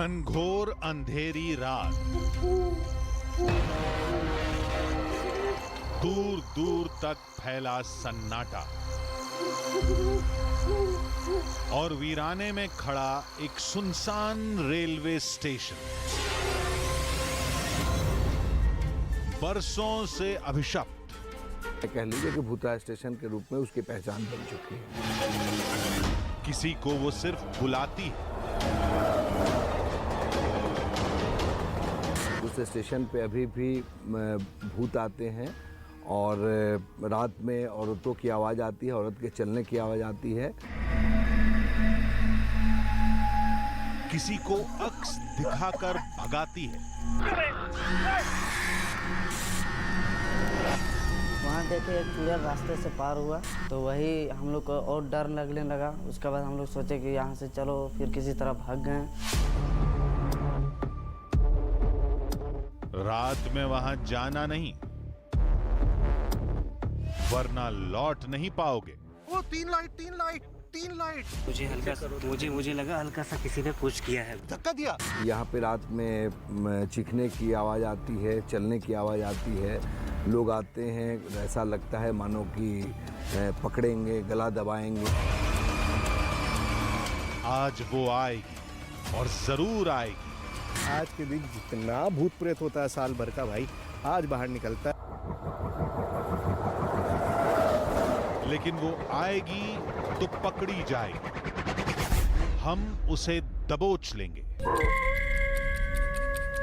घनघोर अंधेरी रात, दूर दूर तक फैला सन्नाटा और वीराने में खड़ा एक सुनसान रेलवे स्टेशन, बरसों से अभिशप्त। कह लीजिए कि भूतनाथ स्टेशन के रूप में उसकी पहचान बन चुकी है। किसी को वो सिर्फ बुलाती है, उस स्टेशन पे अभी भी भूत आते हैं और रात में औरतों की आवाज़ आती है, औरत के चलने की आवाज़ आती है। किसी को अक्स दिखाकर भगाती है। वहाँ देखे एक चुड़ैल रास्ते से पार हुआ तो वही हम लोग को और डर लगने लगा। उसके बाद हम लोग सोचे कि यहाँ से चलो, फिर किसी तरह भाग गए। रात में वहां जाना नहीं, वरना लौट नहीं पाओगे। वो तीन लाइट। मुझे लगा हल्का सा किसी ने पुश किया है। धक्का दिया। यहाँ पे रात में चीखने की आवाज़ आती है, चलने की आवाज़ आती है। लोग आते हैं, ऐसा लगता है मानो कि पकड़ेंगे, गला दबाएंगे। आज वो आएगी और जरूर आएगी। आज के दिन जितना भूत प्रेत होता है साल भर का, भाई आज बाहर निकलता है। लेकिन वो आएगी तो पकड़ी जाएगी, हम उसे दबोच लेंगे।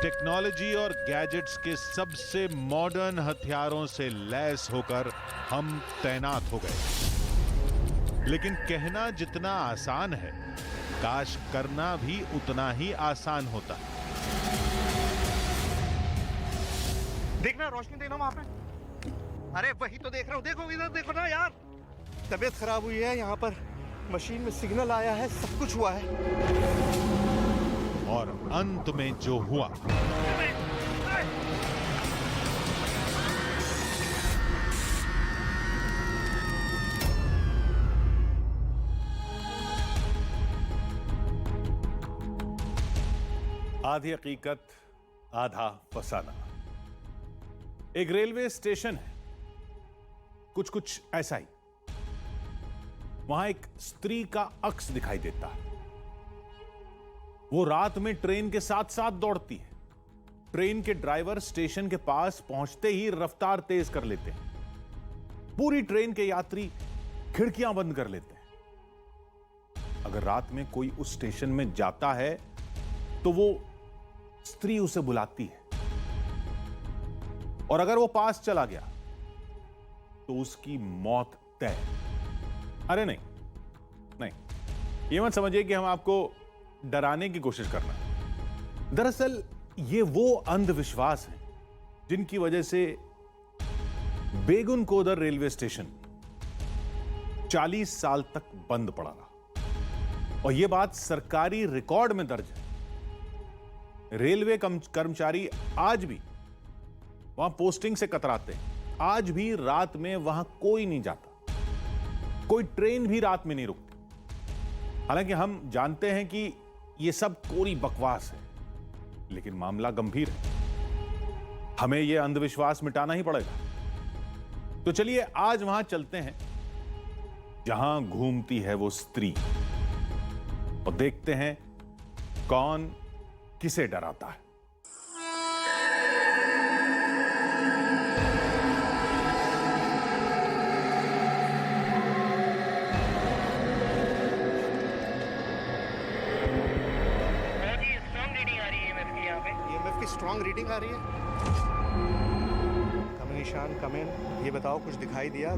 टेक्नोलॉजी और गैजेट्स के सबसे मॉडर्न हथियारों से लैस होकर हम तैनात हो गए। लेकिन कहना जितना आसान है, काश करना भी उतना ही आसान होता। देखना, रोशनी देना वहां पे। अरे वही तो देख रहा हूँ, देखो इधर देखो ना यार। तबीयत खराब हुई है, यहाँ पर मशीन में सिग्नल आया है, सब कुछ हुआ है। और अंत में जो हुआ, आधी हकीकत आधा फसाना। एक रेलवे स्टेशन है, कुछ ऐसा ही। वहां एक स्त्री का अक्स दिखाई देता है। वो रात में ट्रेन के साथ साथ दौड़ती है। ट्रेन के ड्राइवर स्टेशन के पास पहुंचते ही रफ्तार तेज कर लेते हैं। पूरी ट्रेन के यात्री खिड़कियां बंद कर लेते हैं। अगर रात में कोई उस स्टेशन में जाता है तो वो स्त्री उसे बुलाती है, और अगर वो पास चला गया तो उसकी मौत तय। अरे नहीं, ये मत समझिए कि हम आपको डराने की कोशिश कर रहे हैं। दरअसल ये वो अंधविश्वास हैं जिनकी वजह से बेगुनकोदर रेलवे स्टेशन 40 साल तक बंद पड़ा रहा, और यह बात सरकारी रिकॉर्ड में दर्ज है। रेलवे कर्मचारी आज भी वहां पोस्टिंग से कतराते हैं। आज भी रात में वहां कोई नहीं जाता, कोई ट्रेन भी रात में नहीं रुकती। हालांकि हम जानते हैं कि यह सब कोरी बकवास है, लेकिन मामला गंभीर है। हमें यह अंधविश्वास मिटाना ही पड़ेगा। तो चलिए आज वहां चलते हैं जहां घूमती है वो स्त्री, और देखते हैं कौन किसे डराता है। EMF की स्ट्रॉन्ग रीडिंग आ रही है। कम निशान कम इन। ये बताओ कुछ दिखाई दिया?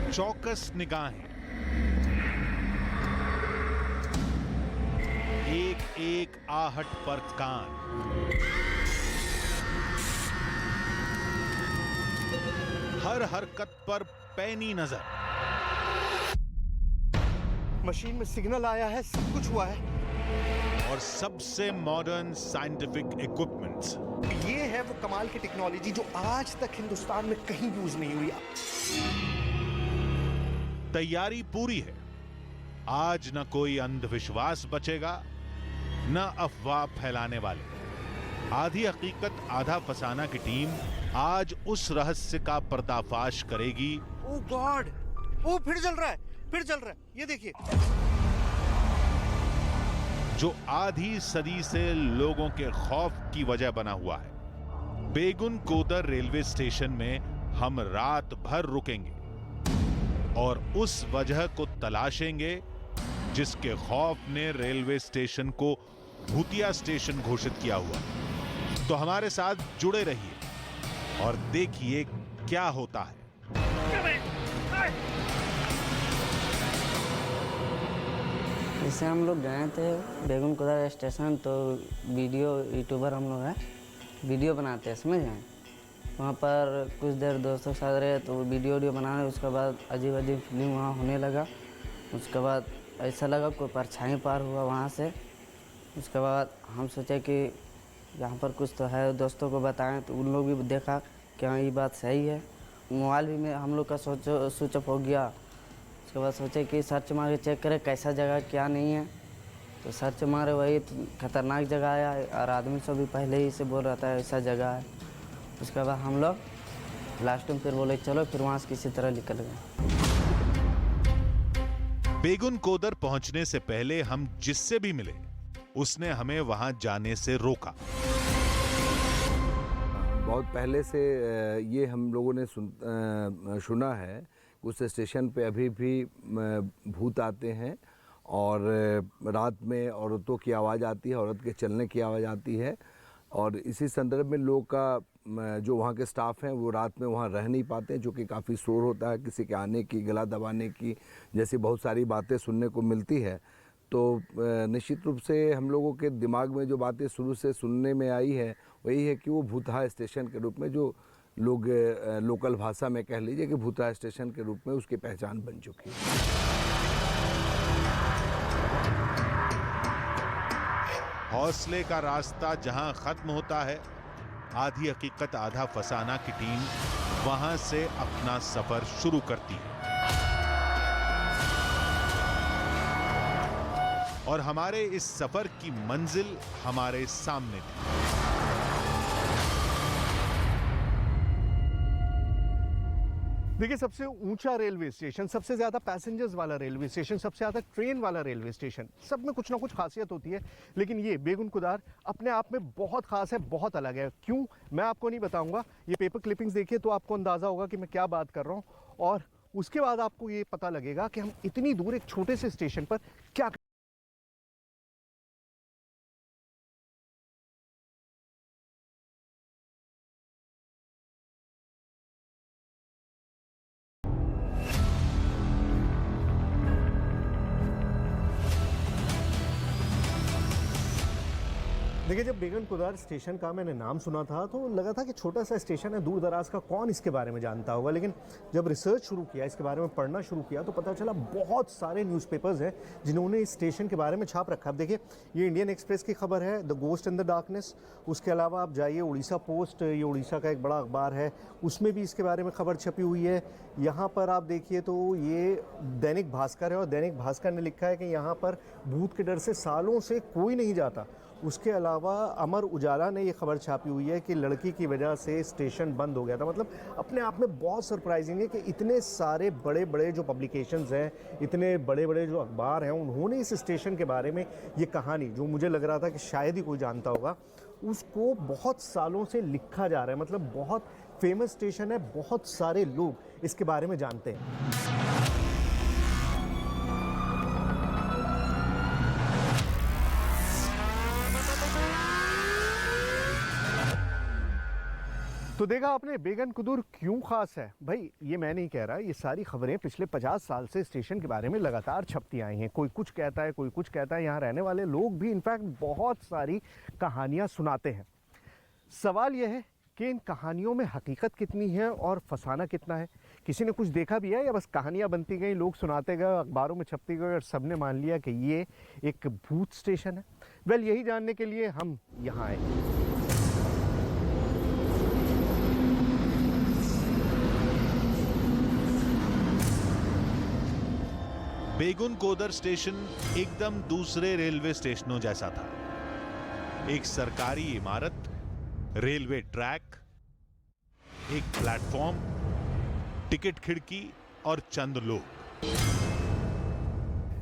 चौकस निगाहें, एक एक आहट पर कान, हर हरकत पर पैनी नजर। मशीन में सिग्नल आया है, सब कुछ हुआ है। और सबसे मॉडर्न साइंटिफिक इक्विपमेंट्स। ये है वो कमाल की टेक्नोलॉजी जो आज तक हिंदुस्तान में कहीं यूज नहीं हुई। तैयारी पूरी है। आज न कोई अंधविश्वास बचेगा, न अफवाह फैलाने वाले। आधी हकीकत आधा फसाना की टीम आज उस रहस्य का पर्दाफाश करेगी। ओह गॉड, ओ फिर जल रहा है, फिर जल रहा है, ये देखिए। जो आधी सदी से लोगों के खौफ की वजह बना हुआ है। बेगुन कोदर रेलवे स्टेशन में हम रात भर रुकेंगे और उस वजह को तलाशेंगे जिसके खौफ ने रेलवे स्टेशन को भूतिया स्टेशन घोषित किया हुआ। तो हमारे साथ जुड़े रहिए और देखिए क्या होता है। जैसे हम लोग गए थे बेगुन कोदर स्टेशन, तो वीडियो यूट्यूबर हम लोग हैं, वीडियो बनाते हैं, समझ गए। वहाँ पर कुछ देर दोस्तों के साथ रहे तो वीडियो बना रहे। उसके बाद अजीब अजीब फीलिंग वहाँ होने लगा। उसके बाद ऐसा लगा कोई परछाई पार हुआ वहाँ से। उसके बाद हम सोचे कि यहाँ पर कुछ तो है, दोस्तों को बताएं, तो उन लोग भी देखा कि हाँ ये बात सही है। मोबाइल भी में हम लोग का स्विच ऑफ हो गया। उसके बाद सोचे कि सर्च मार के चेक करें कैसा जगह क्या नहीं है। तो सर्च मारे, वही खतरनाक जगह आया और आदमी सब भी पहले ही से बोल रहा था ऐसा जगह है। उसके बाद हम लोग लास्ट में फिर बोले चलो, फिर वहाँ से किसी तरह निकल गए। बेगुन कोदर पहुंचने से पहले हम जिससे भी मिले उसने हमें वहां जाने से रोका। बहुत पहले से ये हम लोगों ने सुना है, उस स्टेशन पे अभी भी भूत आते हैं और रात में औरतों की आवाज़ आती है, औरत के चलने की आवाज़ आती है। और इसी संदर्भ में लोग का जो वहाँ के स्टाफ हैं वो रात में वहाँ रह नहीं पाते, जो कि काफ़ी शोर होता है, किसी के आने की, गला दबाने की जैसी बहुत सारी बातें सुनने को मिलती है। तो निश्चित रूप से हम लोगों के दिमाग में जो बातें शुरू से सुनने में आई है वही है कि वो भूतहा स्टेशन के रूप में, जो लोग लोकल भाषा में कह लीजिए कि भूतहा स्टेशन के रूप में उसकी पहचान बन चुकी है। हौसले का रास्ता जहां खत्म होता है, आधी हकीकत आधा फसाना की टीम वहां से अपना सफर शुरू करती है। और हमारे इस सफर की मंजिल हमारे सामने थी। देखिए, सबसे ऊंचा रेलवे स्टेशन, सबसे ज़्यादा पैसेंजर्स वाला रेलवे स्टेशन, सबसे ज़्यादा ट्रेन वाला रेलवे स्टेशन, सब में कुछ ना कुछ खासियत होती है। लेकिन ये बेगुन कोदर अपने आप में बहुत ख़ास है, बहुत अलग है। क्यों, मैं आपको नहीं बताऊंगा। ये पेपर क्लिपिंग्स देखिए तो आपको अंदाज़ा होगा कि मैं क्या बात कर रहा हूँ। और उसके बाद आपको ये पता लगेगा कि हम इतनी दूर एक छोटे से स्टेशन पर क्या। देखिए, जब बेगुन कोदर स्टेशन का मैंने नाम सुना था तो लगा था कि छोटा सा स्टेशन है, दूर दराज का, कौन इसके बारे में जानता होगा। लेकिन जब रिसर्च शुरू किया, इसके बारे में पढ़ना शुरू किया, तो पता चला बहुत सारे न्यूज़पेपर्स हैं जिन्होंने इस स्टेशन के बारे में छाप रखा। अब देखिए, ये इंडियन एक्सप्रेस की खबर है, the ghost in the darkness. उसके अलावा आप जाइए उड़ीसा पोस्ट, ये उड़ीसा का एक बड़ा अखबार है, उसमें भी इसके बारे में खबर छपी हुई है। यहाँ पर आप देखिए तो ये दैनिक भास्कर है और दैनिक भास्कर ने लिखा है कि यहाँ पर भूत के डर से सालों से कोई नहीं जाता। उसके अलावा अमर उजाला ने ये खबर छापी हुई है कि लड़की की वजह से स्टेशन बंद हो गया था। मतलब अपने आप में बहुत सरप्राइजिंग है कि इतने सारे बड़े बड़े जो पब्लिकेशंस हैं, इतने बड़े बड़े जो अखबार हैं, उन्होंने इस स्टेशन के बारे में ये कहानी, जो मुझे लग रहा था कि शायद ही कोई जानता होगा, उसको बहुत सालों से लिखा जा रहा है। मतलब बहुत फेमस स्टेशन है, बहुत सारे लोग इसके बारे में जानते हैं। तो देखा आपने बेगुन कोदर क्यों खास है। भाई ये मैं नहीं कह रहा, ये सारी खबरें पिछले 50 साल से स्टेशन के बारे में लगातार छपती आई हैं। कोई कुछ कहता है, कोई कुछ कहता है। यहाँ रहने वाले लोग भी इनफैक्ट बहुत सारी कहानियाँ सुनाते हैं। सवाल यह है कि इन कहानियों में हकीकत कितनी है और फसाना कितना है। किसी ने कुछ देखा भी है या बस कहानियाँ बनती गई, लोग सुनाते गए, अखबारों में छपती गई और सबने मान लिया कि ये एक भूत स्टेशन है। वेल, यही जानने के लिए हम यहाँ आए। बेगुन कोदर स्टेशन एकदम दूसरे रेलवे स्टेशनों जैसा था। एक सरकारी इमारत, रेलवे ट्रैक, एक प्लेटफॉर्म, टिकट खिड़की और चंद लोग।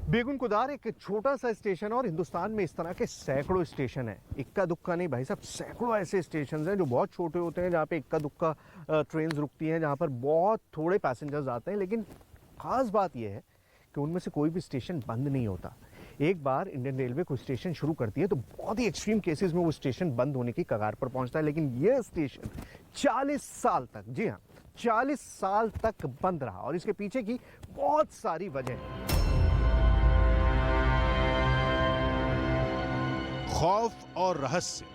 बेगुन कोदार एक छोटा सा स्टेशन और हिंदुस्तान में इस तरह के सैकड़ों स्टेशन हैं। इक्का दुक्का नहीं भाई साहब, सैकड़ों ऐसे स्टेशन हैं जो बहुत छोटे होते हैं, जहाँ पे इक्का दुक्का ट्रेन रुकती हैं, जहाँ पर बहुत थोड़े पैसेंजर्स आते हैं। लेकिन खास बात यह है कि उनमें से कोई भी स्टेशन बंद नहीं होता। एक बार इंडियन रेलवे कोई स्टेशन शुरू करती है तो बहुत ही एक्सट्रीम केसेस में वो स्टेशन बंद होने की कगार पर पहुंचता है। लेकिन ये स्टेशन 40 साल तक, जी हाँ 40 साल तक बंद रहा और इसके पीछे की बहुत सारी वजह है। खौफ और रहस्य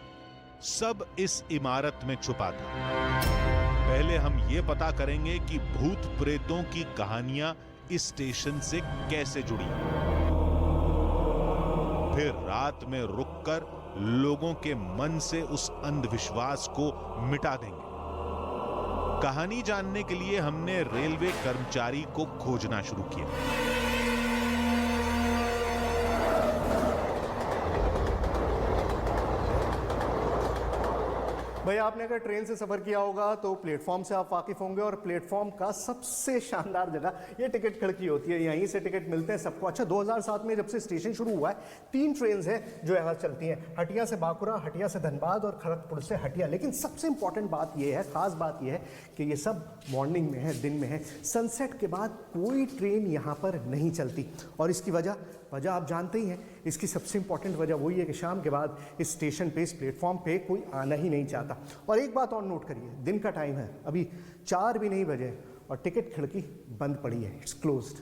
सब इस इमारत में छुपा था। पहले हम ये पता करेंगे कि भूत प्रेतों की कहानियां इस स्टेशन से कैसे जुड़ी, फिर रात में रुककर लोगों के मन से उस अंधविश्वास को मिटा देंगे। कहानी जानने के लिए हमने रेलवे कर्मचारी को खोजना शुरू किया। भाई, आपने अगर ट्रेन से सफ़र किया होगा तो प्लेटफॉर्म से आप वाकिफ़ होंगे और प्लेटफॉर्म का सबसे शानदार जगह ये टिकट खिड़की होती है। यहीं से टिकट मिलते हैं सबको। अच्छा, 2007 में जब से स्टेशन शुरू हुआ है 3 ट्रेन हैं जो यहाँ चलती हैं, हटिया से बांकुरा, हटिया से धनबाद और खड़गपुर से हटिया। लेकिन सबसे इंपॉर्टेंट बात यह है, ख़ास बात यह है कि ये सब मॉर्निंग में है, दिन में है। सनसेट के बाद कोई ट्रेन यहाँ पर नहीं चलती और इसकी वजह आप जानते ही हैं। इसकी सबसे इंपॉर्टेंट वजह वही है कि शाम के बाद इस स्टेशन पे, इस प्लेटफॉर्म पे कोई आना ही नहीं चाहता। और एक बात और नोट करिए, दिन का टाइम है, अभी 4 भी नहीं बजे और टिकट खिड़की बंद पड़ी है, इट्स क्लोज्ड।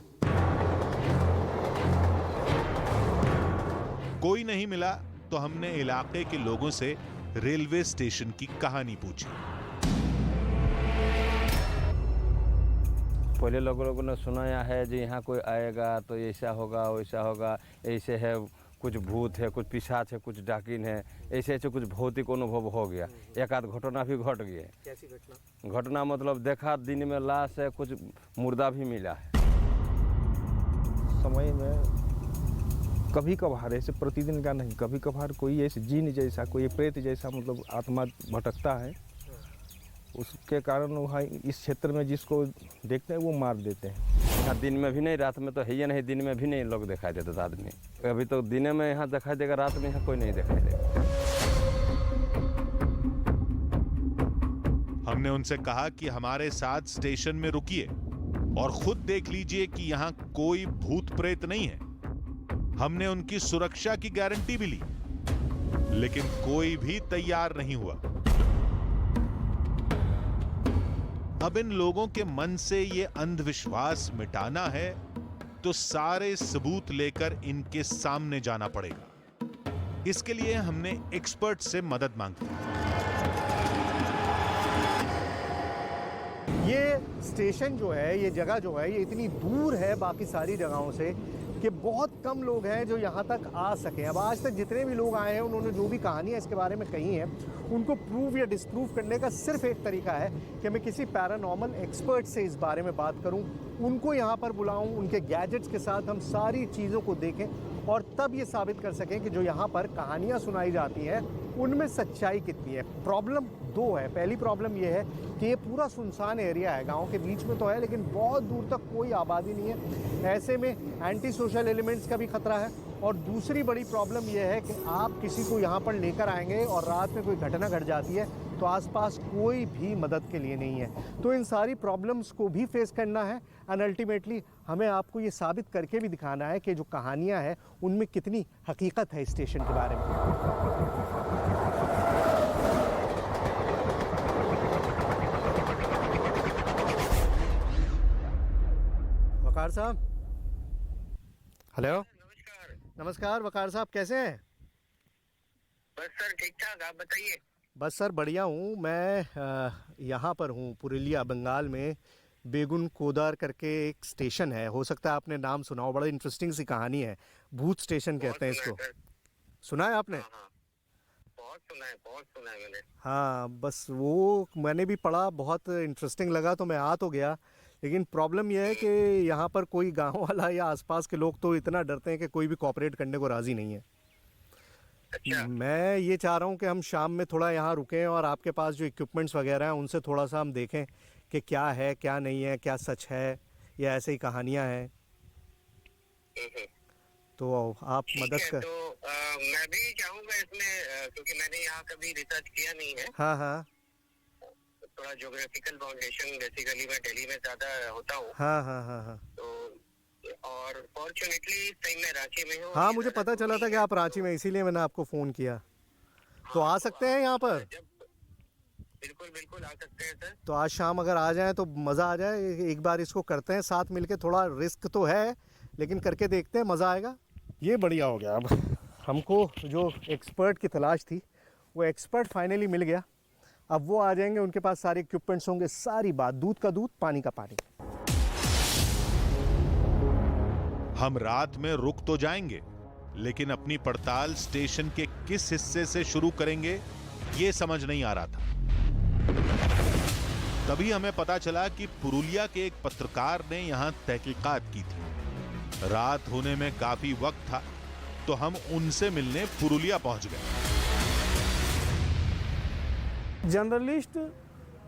कोई नहीं मिला तो हमने इलाके के लोगों से रेलवे स्टेशन की कहानी पूछी। पहले लोगों ने सुनाया है जी यहाँ कोई आएगा तो ऐसा होगा वैसा होगा, ऐसे है, कुछ भूत है, कुछ पिशाच है, कुछ डाकिन है, ऐसे ऐसे कुछ भौतिक अनुभव हो गया। एक आध घटना भी घट गया। कैसी घटना? घटना मतलब देखा दिन में लाश है, कुछ मुर्दा भी मिला है। समय में कभी कभार, ऐसे प्रतिदिन का नहीं, कभी कभार कोई ऐसे जीन जैसा, कोई प्रेत जैसा मतलब आत्मा भटकता है। उसके कारण वहाँ इस क्षेत्र में जिसको देखते हैं वो मार देते हैं। यहाँ दिन में भी नहीं, रात में तो है ही नहीं, दिन में भी नहीं लोग दिखाई देते थे आदमी। अभी तो दिन में यहाँ दिखाई देगा, रात में यहाँ कोई नहीं दिखाई देगा। हमने उनसे कहा कि हमारे साथ स्टेशन में रुकिए और खुद देख लीजिए कि यहाँ कोई भूत प्रेत नहीं है। हमने उनकी सुरक्षा की गारंटी भी ली, लेकिन कोई भी तैयार नहीं हुआ। अब इन लोगों के मन से ये अंधविश्वास मिटाना है तो सारे सबूत लेकर इनके सामने जाना पड़ेगा। इसके लिए हमने एक्सपर्ट से मदद मांगी। ये स्टेशन जो है, ये जगह जो है, ये इतनी दूर है बाकी सारी जगहों से कि बहुत कम लोग हैं जो यहाँ तक आ सके। अब आज तक जितने भी लोग आए हैं, उन्होंने जो भी कहानियाँ इसके बारे में कही हैं, उनको प्रूव या डिस्प्रूव करने का सिर्फ एक तरीका है कि मैं किसी पैरानॉर्मल एक्सपर्ट से इस बारे में बात करूं, उनको यहाँ पर बुलाऊं, उनके गैजेट्स के साथ हम सारी चीज़ों को देखें और तब ये साबित कर सकें कि जो यहाँ पर कहानियाँ सुनाई जाती हैं उनमें सच्चाई कितनी है। प्रॉब्लम 2 है। पहली प्रॉब्लम ये है कि ये पूरा सुनसान एरिया है, गांव के बीच में तो है लेकिन बहुत दूर तक कोई आबादी नहीं है। ऐसे में एंटी सोशल एलिमेंट्स का भी खतरा है। और दूसरी बड़ी प्रॉब्लम यह है कि आप किसी को यहाँ पर लेकर आएंगे और रात में कोई घटना घट जाती है तो आसपास कोई भी मदद के लिए नहीं है। तो इन सारी प्रॉब्लम्स को भी फेस करना है एंड अल्टीमेटली हमें आपको ये साबित करके भी दिखाना है कि जो कहानियाँ हैं उनमें कितनी हकीकत है इस स्टेशन के बारे में। वकार साहब, हेलो। नमस्कार वकार साहब, कैसे हैं? बस सर ठीक ठाक, आप बताइए। बस सर बढ़िया हूँ। मैं यहाँ पर हूँ पुरुलिया बंगाल में। बेगुन कोदार करके एक स्टेशन है, हो सकता है आपने नाम सुना हो। बड़ा इंटरेस्टिंग सी कहानी है, भूत स्टेशन कहते हैं इसको। सुना है आपने? बहुत सुना है मैंने। हाँ बस वो मैंने भी पढ़ा, बहुत इंटरेस्टिंग लगा तो मैं आ तो गया। लेकिन प्रॉब्लम यह है कि यहाँ पर कोई गांव वाला या आसपास के लोग तो इतना डरते हैं कि कोई भी कोऑपरेट करने को राज़ी नहीं है। अच्छा। मैं ये चाह रहा हूँ कि हम शाम में थोड़ा यहाँ रुकें और आपके पास जो इक्विपमेंट्स वगैरह हैं उनसे थोड़ा सा हम देखें कि क्या है क्या नहीं है, क्या सच है या ऐसे ही कहानियाँ हैं। तो आप मदद कर। तो मैं भी चाहूंगा इसमें, क्योंकि मैंने यहाँ कभी रिसर्च किया नहीं है। हाँ हाँ थोड़ा ज्योग्राफिकल फाउंडेशन बेसिकली मैं दिल्ली में ज्यादा होता हूँ। हाँ हाँ हाँ हाँ तो और फॉर्चुनेटली सही में रांची में हूँ। हाँ मुझे पता चला था कि आप रांची में, इसीलिए मैंने आपको फ़ोन किया। तो आ सकते हैं यहाँ पर? बिल्कुल बिल्कुल आ सकते हैं सर। तो आज शाम अगर आ जाएं तो मज़ा आ जाए। एक बार इसको करते हैं साथ मिलके। थोड़ा रिस्क तो है लेकिन करके देखते हैं, मज़ा आएगा। ये बढ़िया हो गया। अब हमको जो एक्सपर्ट की तलाश थी वो एक्सपर्ट फाइनली मिल गया। अब वो आ जाएंगे, उनके पास सारे इक्विपमेंट्स होंगे, सारी बात, दूध का दूध पानी का पानी। हम रात में रुक तो जाएंगे लेकिन अपनी पड़ताल स्टेशन के किस हिस्से से शुरू करेंगे ये समझ नहीं आ रहा था। तभी हमें पता चला कि पुरुलिया के एक पत्रकार ने यहां तहकीकात की थी। रात होने में काफी वक्त था तो हम उनसे मिलने पुरुलिया पहुंच गए। जर्नलिस्ट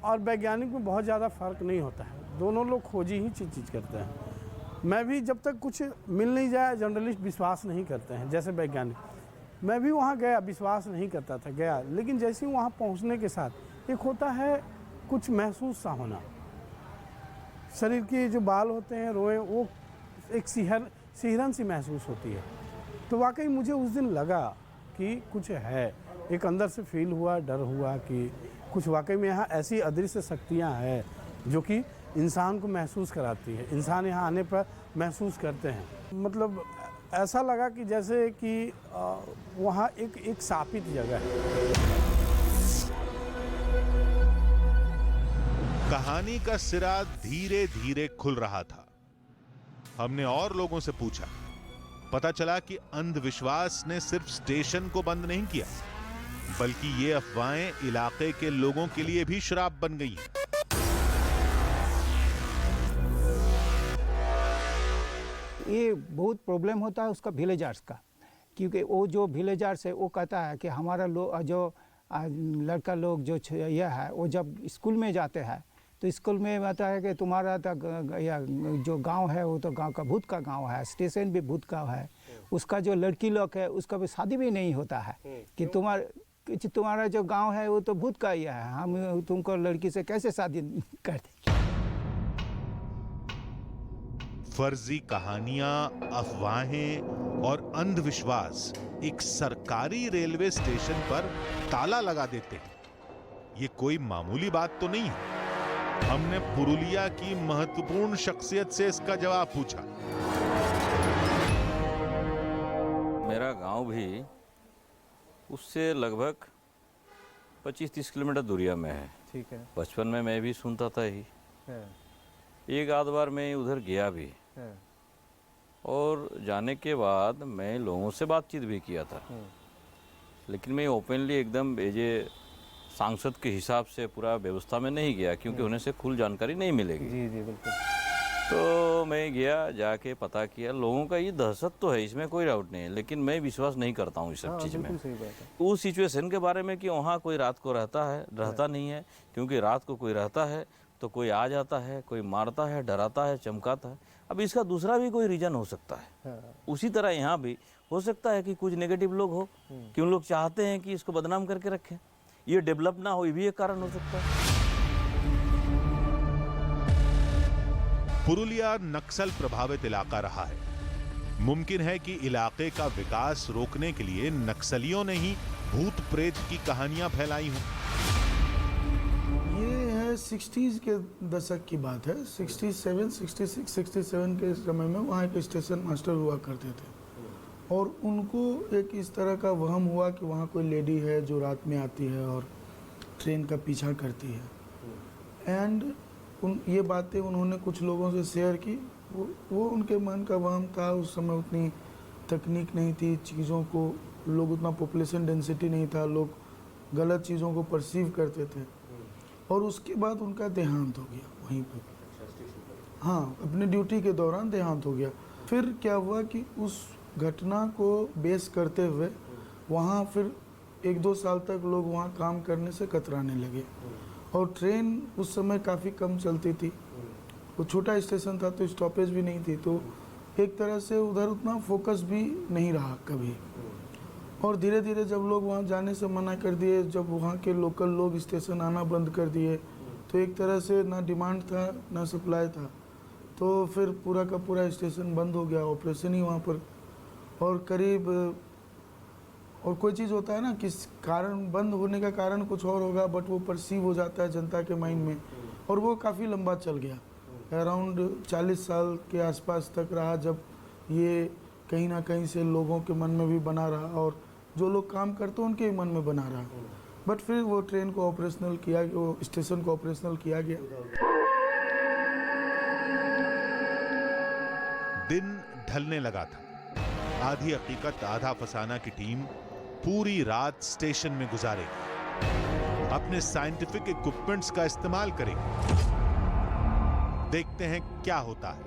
और वैज्ञानिक में बहुत ज़्यादा फर्क नहीं होता है, दोनों लोग खोजी ही चीज़ करते हैं। मैं भी जब तक कुछ मिल नहीं जाए, जर्नलिस्ट विश्वास नहीं करते हैं जैसे वैज्ञानिक। मैं भी वहाँ गया, विश्वास नहीं करता था, गया, लेकिन जैसे ही वहाँ पहुँचने के साथ एक होता है कुछ महसूस सा होना। शरीर के जो बाल होते हैं, रोए, वो एक सिहरन सी महसूस होती है। तो वाकई मुझे उस दिन लगा कि कुछ है, एक अंदर से फील हुआ, डर हुआ कि कुछ वाकई में यहाँ ऐसी अदृश्य शक्तियाँ हैं जो कि इंसान को महसूस कराती है। इंसान यहाँ आने पर महसूस करते हैं। मतलब ऐसा लगा कि जैसे कि वहाँ एक शापित जगह है। कहानी का सिरा धीरे धीरे खुल रहा था। हमने और लोगों से पूछा, पता चला कि अंधविश्वास ने सिर्फ स्टेशन को बंद नहीं किया बल्कि ये अफवाहें इलाके के लोगों के लिए भी श्राप बन गई हैं। ये बहुत प्रॉब्लम होता है उसका विलेजर्स का, क्योंकि वो जो विलेजर्स है वो कहता है कि हमारा जो लड़का लोग जो यह है वो जब स्कूल में जाते हैं तो स्कूल में कहता है कि तुम्हारा या जो गांव है वो तो गांव का भूत का गांव है, स्टेशन भी भूत का है। उसका जो लड़की लोग है उसका भी शादी भी नहीं होता है कि तुम्हारा जो गांव है वो तो भूत का ही है, हम तुमको लड़की से कैसे शादी कर देंगे। फर्जी कहानियां, अफवाहें और अंधविश्वास एक सरकारी रेलवे स्टेशन पर ताला लगा देते हैं। ये कोई मामूली बात तो नहीं है। हमने पुरुलिया की महत्वपूर्ण शख्सियत से इसका जवाब पूछा। मेरा गांव भी उससे लगभग 25-30 किलोमीटर दूरिया में है। ठीक है। बचपन में मैं भी सुनता था ही। एक आध बार मैं उधर गया भी और जाने के बाद मैं लोगों से बातचीत भी किया था, लेकिन मैं ओपनली एकदम एज ए सांसद के हिसाब से पूरा व्यवस्था में नहीं गया क्योंकि उन्हें से खुल जानकारी नहीं मिलेगी। जी जी बिल्कुल। तो मैं गया, जाके पता किया। लोगों का ये दहशत तो है, इसमें कोई डाउट नहीं है, लेकिन मैं विश्वास नहीं करता हूँ इस सब चीज़ में। उस सिचुएशन के बारे में कि वहाँ कोई रात को रहता नहीं है, क्योंकि रात को कोई रहता है तो कोई आ जाता है, कोई मारता है, डराता है, चमकाता है। अब इसका दूसरा भी कोई रीजन हो सकता है। उसी तरह यहाँ भी हो सकता है कि कुछ नेगेटिव लोग हो, कि उन लोग चाहते हैं कि इसको बदनाम करके रखें, ये डेवलप ना हो, ये भी एक कारण हो सकता है। पुरुलिया नक्सल प्रभावित इलाका रहा है। मुमकिन है कि इलाके का विकास रोकने के लिए नक्सलियों ने ही भूत प्रेत की कहानियां फैलाई हों। ये है 60s के दशक की बात है। 67, 66, 67 के समय में वहाँ एक स्टेशन मास्टर हुआ करते थे और उनको एक इस तरह का वहम हुआ कि वहाँ कोई लेडी है जो रात में आती है और ट्रेन का पीछा करती है। एंड ये बातें उन्होंने कुछ लोगों से शेयर की। वो उनके मन का वहम था। उस समय उतनी तकनीक नहीं थी, चीज़ों को लोग उतना पॉपुलेशन डेंसिटी नहीं था, लोग गलत चीज़ों को परसीव करते थे। और उसके बाद उनका देहांत हो गया वहीं पर। हाँ, अपने ड्यूटी के दौरान देहांत हो गया। फिर क्या हुआ कि उस घटना को बेस करते हुए वहाँ फिर 1-2 साल तक लोग वहाँ काम करने से कतराने लगे। और ट्रेन उस समय काफ़ी कम चलती थी। वो छोटा स्टेशन था तो स्टॉपेज भी नहीं थी, तो एक तरह से उधर उतना फोकस भी नहीं रहा कभी। और धीरे धीरे जब लोग वहाँ जाने से मना कर दिए, जब वहाँ के लोकल लोग स्टेशन आना बंद कर दिए, तो एक तरह से ना डिमांड था ना सप्लाई था, तो फिर पूरा का पूरा स्टेशन बंद हो गया, ऑपरेशन ही वहाँ पर। और करीब और कोई चीज़ होता है ना कि कारण बंद होने का कारण कुछ और होगा, बट वो परसीव हो जाता है जनता के माइंड में, और वो काफ़ी लंबा चल गया। अराउंड 40 साल के आसपास तक रहा, जब ये कहीं ना कहीं से लोगों के मन में भी बना रहा और जो लोग काम करते हैं उनके मन में बना रहा। बट फिर वो ट्रेन को ऑपरेशनल किया, वो स्टेशन को ऑपरेशनल किया गया। दिन ढलने लगा था। आधी हकीकत आधा फसाना की टीम पूरी रात स्टेशन में गुजारेगी, अपने साइंटिफिक इक्विपमेंट्स का इस्तेमाल करेगी। देखते हैं क्या होता है।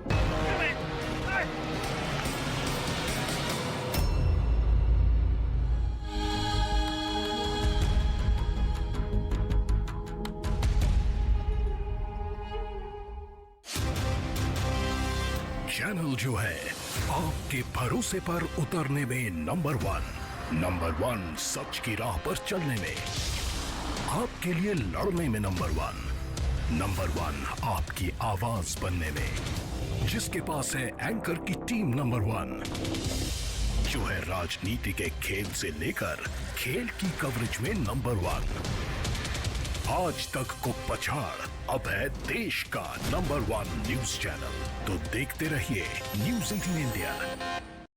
चैनल जो है आपके भरोसे पर उतरने में नंबर 1, सच की राह पर चलने में, आपके लिए लड़ने में नंबर 1, आपकी आवाज बनने में, जिसके पास है एंकर की टीम नंबर 1, जो है राजनीति के खेल से लेकर खेल की कवरेज में नंबर 1, आज तक को पछाड़ अब है देश का नंबर 1 न्यूज चैनल। तो देखते रहिए न्यूज़ 18 इंडिया।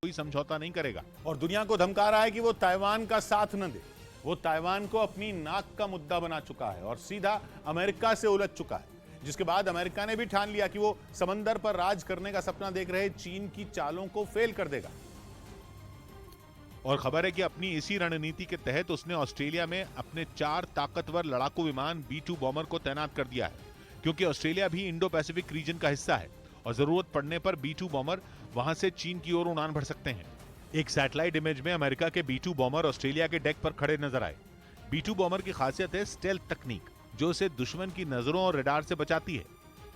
कोई समझौता नहीं करेगा। और दुनिया को धमका रहा है कि वो ताइवान का साथ न दे। वो ताइवान को अपनी नाक का मुद्दा बना चुका है और सीधा अमेरिका से उलझ चुका है, जिसके बाद अमेरिका ने भी ठान लिया कि वो समंदर पर राज करने का सपना देख रहे चीन की चालों को फेल कर देगा। और खबर है कि अपनी इसी रणनीति के तहत उसने ऑस्ट्रेलिया में अपने 4 ताकतवर लड़ाकू विमान B-2 बॉम्बर को तैनात कर दिया है, क्योंकि ऑस्ट्रेलिया भी इंडो पैसिफिक रीजन का हिस्सा है और जरूरत पड़ने पर B-2 बॉम्बर वहां से चीन की ओर उड़ान भर सकते हैं। एक सैटेलाइट इमेज में अमेरिका के B-2 बॉम्बर ऑस्ट्रेलिया के डेक पर खड़े नजर आए। B-2 बॉम्बर की खासियत है स्टेल्थ तकनीक, जो उसे दुश्मन की नजरों और रडार से बचाती है।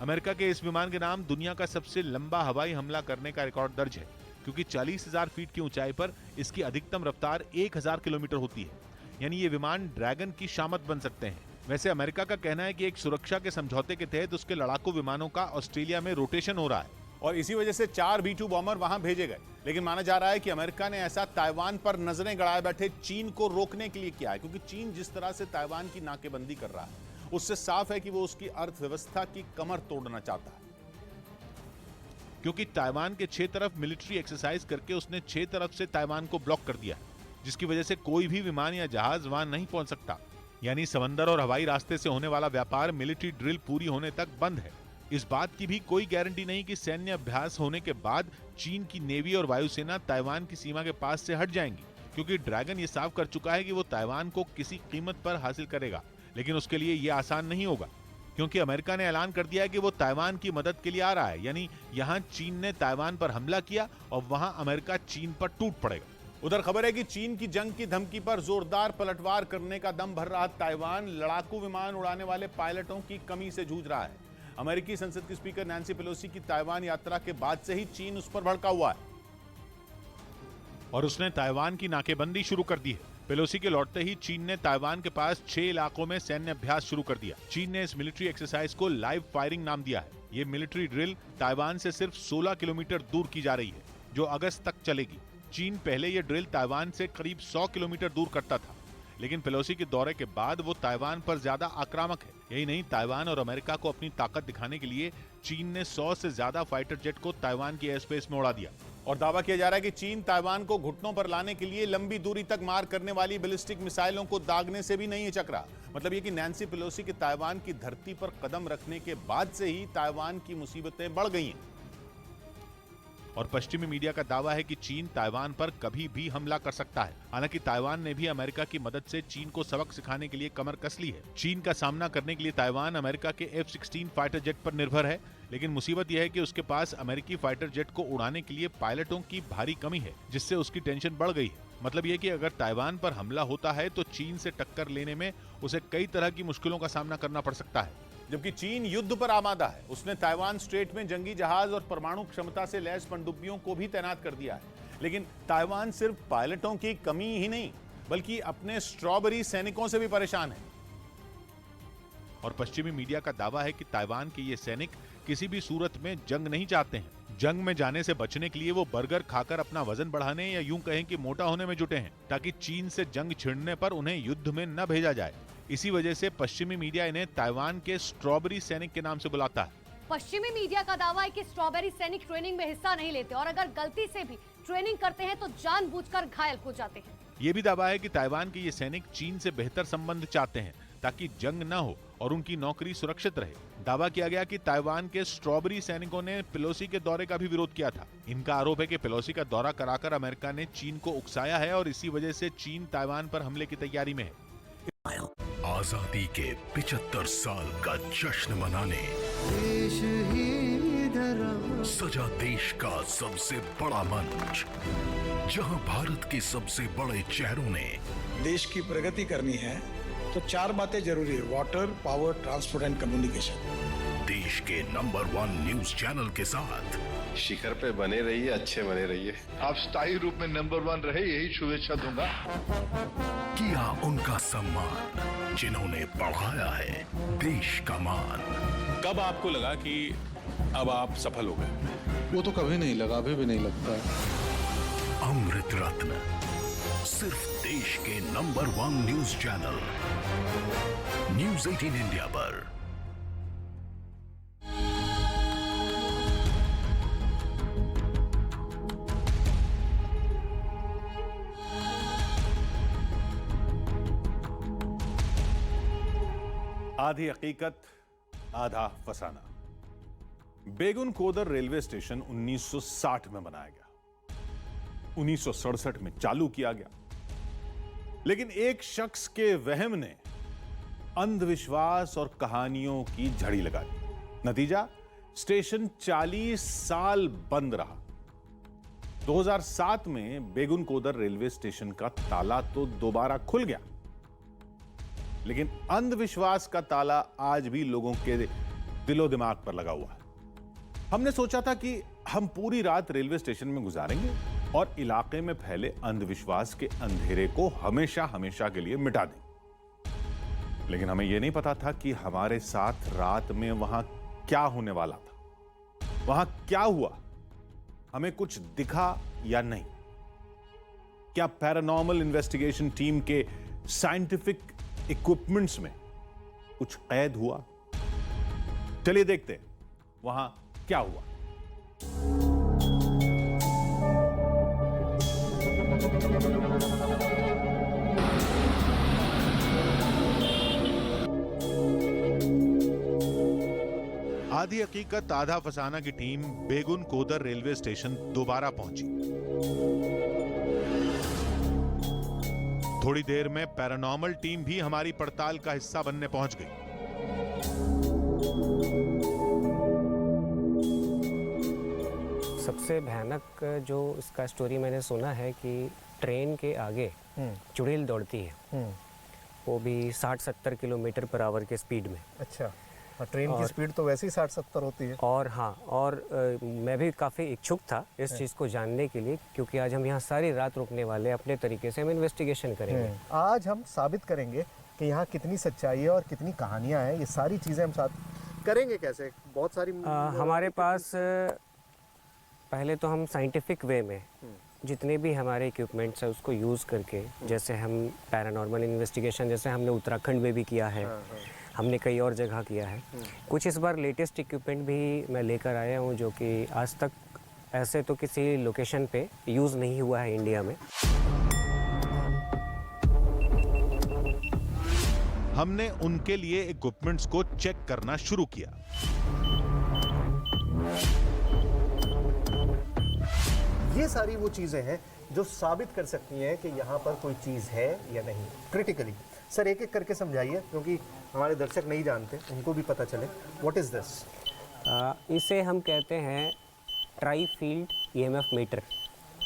अमेरिका के इस विमान के नाम दुनिया का सबसे लंबा हवाई हमला करने का रिकॉर्ड दर्ज है, क्योंकि 40,000 फीट की ऊंचाई पर इसकी अधिकतम रफ्तार 1000 किलोमीटर होती है। यानी ये विमान ड्रैगन की शामत बन सकते हैं। वैसे अमेरिका का कहना है कि एक सुरक्षा के समझौते के तहत उसके लड़ाकू विमानों का ऑस्ट्रेलिया में रोटेशन हो रहा है और इसी वजह से 4 B-2 बॉम्बर वहां भेजे गए। लेकिन माना जा रहा है कि अमेरिका ने ऐसा ताइवान पर नजरें गड़ाए बैठे चीन को रोकने के लिए किया है, क्योंकि चीन जिस तरह से ताइवान की नाकेबंदी कर रहा है उससे साफ है कि वो उसकी अर्थव्यवस्था की कमर तोड़ना चाहता है। क्योंकि ताइवान के 6 तरफ मिलिट्री एक्सरसाइज करके उसने 6 तरफ से ताइवान को ब्लॉक कर दिया है, जिसकी वजह से कोई भी विमान या जहाज वहां नहीं पहुंच सकता। यानी समंदर और हवाई रास्ते से होने वाला व्यापार मिलिट्री ड्रिल पूरी होने तक बंद है। इस बात की भी कोई गारंटी नहीं कि सैन्य अभ्यास होने के बाद चीन की नेवी और वायुसेना ताइवान की सीमा के पास से हट जाएंगी, क्योंकि ड्रैगन ये साफ कर चुका है कि वो ताइवान को किसी कीमत पर हासिल करेगा। लेकिन उसके लिए ये आसान नहीं होगा, क्योंकि अमेरिका ने ऐलान कर दिया है कि वो ताइवान की मदद के लिए आ रहा है। यानी यहाँ चीन ने ताइवान पर हमला किया और वहां अमेरिका चीन पर टूट पड़ेगा। उधर खबर है कि चीन की जंग की धमकी पर जोरदार पलटवार करने का दम भर रहा ताइवान लड़ाकू विमान उड़ाने वाले पायलटों की कमी से जूझ रहा है। अमेरिकी संसद की स्पीकर नैन्सी पेलोसी की ताइवान यात्रा के बाद से ही चीन उस पर भड़का हुआ है और उसने ताइवान की नाकेबंदी शुरू कर दी है। पेलोसी के लौटते ही चीन ने ताइवान के पास 6 इलाकों में सैन्य अभ्यास शुरू कर दिया। चीन ने इस मिलिट्री एक्सरसाइज को लाइव फायरिंग नाम दिया है। ये मिलिट्री ड्रिल ताइवान से सिर्फ 16 किलोमीटर दूर की जा रही है, जो अगस्त तक चलेगी। चीन पहले ये ड्रिल ताइवान से करीब 100 किलोमीटर दूर करता था, लेकिन पेलोसी के दौरे के बाद वो ताइवान पर ज्यादा आक्रामक है। यही नहीं, ताइवान और अमेरिका को अपनी ताकत दिखाने के लिए चीन ने 100 से ज्यादा फाइटर जेट को ताइवान की एयर स्पेस में उड़ा दिया। और दावा किया जा रहा है कि चीन ताइवान को घुटनों पर लाने के लिए लंबी दूरी तक मार करने वाली बैलिस्टिक मिसाइलों को दागने से भी नहीं हिचक रहा। मतलब ये कि नैन्सी पेलोसी के ताइवान की धरती पर कदम रखने के बाद से ही ताइवान की मुसीबतें बढ़ गई हैं। और पश्चिमी मीडिया का दावा है कि चीन ताइवान पर कभी भी हमला कर सकता है। हालांकि ताइवान ने भी अमेरिका की मदद से चीन को सबक सिखाने के लिए कमर कस ली है। चीन का सामना करने के लिए ताइवान अमेरिका के F-16 फाइटर जेट पर निर्भर है, लेकिन मुसीबत यह है कि उसके पास अमेरिकी फाइटर जेट को उड़ाने के लिए पायलटों की भारी कमी है, जिससे उसकी टेंशन बढ़ गई है। मतलब यह कि अगर ताइवान पर हमला होता है तो चीन से टक्कर लेने में उसे कई तरह की मुश्किलों का सामना करना पड़ सकता है। जबकि चीन युद्ध पर आमादा है। उसने ताइवान स्ट्रेट में जंगी जहाज और परमाणु क्षमता से लैस पनडुब्बियों को भी तैनात कर दिया है। लेकिन ताइवान सिर्फ पायलटों की कमी ही नहीं, बल्कि अपने स्ट्रॉबेरी सैनिकों से भी परेशान है। और पश्चिमी मीडिया का दावा है कि ताइवान के ये सैनिक किसी भी सूरत में जंग नहीं चाहते हैं। जंग में जाने से बचने के लिए वो बर्गर खाकर अपना वजन बढ़ाने या यूं कहें कि मोटा होने में जुटे हैं, ताकि चीन से जंग छिड़ने पर उन्हें युद्ध में न भेजा जाए। इसी वजह से पश्चिमी मीडिया इन्हें ताइवान के स्ट्रॉबेरी सैनिक के नाम से बुलाता है। पश्चिमी मीडिया का दावा है कि स्ट्रॉबेरी सैनिक ट्रेनिंग में हिस्सा नहीं लेते और अगर गलती से भी ट्रेनिंग करते हैं तो जानबूझकर घायल हो जाते हैं। ये भी दावा है कि ताइवान के ये सैनिक चीन से बेहतर संबंध चाहते हैं, ताकि जंग न हो और उनकी नौकरी सुरक्षित रहे। दावा किया गया कि ताइवान के स्ट्रॉबेरी सैनिकों ने पेलोसी के दौरे का भी विरोध किया था। इनका आरोप है कि पेलोसी का दौरा कराकर अमेरिका ने चीन को उकसाया है और इसी वजह से चीन ताइवान पर हमले की तैयारी में है। आजादी के 75 साल का जश्न मनाने सजा देश का सबसे बड़ा मंच, जहां भारत के सबसे बड़े चेहरों ने देश की प्रगति करनी है तो 4 बातें जरूरी है: water, power, transport and communication. देश के नंबर 1 न्यूज चैनल के साथ शिखर पे बने रहिए, अच्छे बने रहिए। आप स्थायी रूप में नंबर 1 रहे, यही शुभेच्छा दूंगा। किया उनका सम्मान जिन्होंने बढ़ाया है देश का मान। कब आपको लगा कि अब आप सफल हो गए? वो तो कभी नहीं लगा, अभी भी नहीं लगता है। अमृत रत्न सिर्फ देश के number 1 news channel news 18 India पर। आधी हकीकत आधा फसाना। बेगुन कोदर रेलवे स्टेशन 1960 में बनाया गया, 1967 में चालू किया गया, लेकिन एक शख्स के वहम ने अंधविश्वास और कहानियों की झड़ी लगा दी। नतीजा, स्टेशन 40 साल बंद रहा। 2007 में बेगुन कोदर रेलवे स्टेशन का ताला तो दोबारा खुल गया, लेकिन अंधविश्वास का ताला आज भी लोगों के दिलो दिमाग पर लगा हुआ है। हमने सोचा था कि हम पूरी रात रेलवे स्टेशन में गुजारेंगे और इलाके में फैले अंधविश्वास के अंधेरे को हमेशा हमेशा के लिए मिटा दें। लेकिन हमें यह नहीं पता था कि हमारे साथ रात में वहां क्या होने वाला था, वहां क्या हुआ, हमें कुछ दिखा या नहीं। क्या पैरानॉर्मल इन्वेस्टिगेशन टीम के साइंटिफिक इक्विपमेंट्स में कुछ कैद हुआ? चलिए देखते हैं वहां क्या हुआ। आधी हकीकत आधा फसाना की टीम बेगुन कोदर रेलवे स्टेशन दोबारा पहुंची। थोड़ी देर में पैरानॉर्मल टीम भी हमारी पड़ताल का हिस्सा बनने पहुंच गई। सबसे भयानक जो इसका स्टोरी मैंने सुना है कि ट्रेन के आगे चुड़ैल दौड़ती है, वो भी 60-70 किलोमीटर पर आवर के स्पीड में। अच्छा, ट्रेन की स्पीड तो वैसे ही 60-70 होती है। और हाँ, और मैं भी काफ़ी इच्छुक था इस चीज़ को जानने के लिए, क्योंकि आज हम यहाँ सारी रात रुकने वाले, अपने तरीके से हम इन्वेस्टिगेशन करेंगे। आज हम साबित करेंगे कि यहाँ कितनी सच्चाई है और कितनी कहानियाँ हैं। ये सारी चीज़ें हम साथ करेंगे। कैसे? बहुत सारी हमारे पास पहले तो हम साइंटिफिक वे में जितने भी हमारे इक्विपमेंट्स हैं उसको यूज़ करके, जैसे हम पैरानॉर्मल इन्वेस्टिगेशन जैसे हमने उत्तराखंड में भी किया है, हमने कई और जगह किया है। कुछ इस बार लेटेस्ट इक्विपमेंट भी मैं लेकर आया हूँ जो कि आज तक ऐसे तो किसी लोकेशन पे यूज़ नहीं हुआ है इंडिया में। हमने उनके लिए इक्विपमेंट्स को चेक करना शुरू किया। ये सारी वो चीजें हैं जो साबित कर सकती हैं कि यहाँ पर कोई चीज है या नहीं। क्रिटिकली सर एक एक करके समझाइए, क्योंकि हमारे दर्शक नहीं जानते, उनको भी पता चले। What is this? इसे हम कहते हैं ट्राई फील्ड EMF मीटर।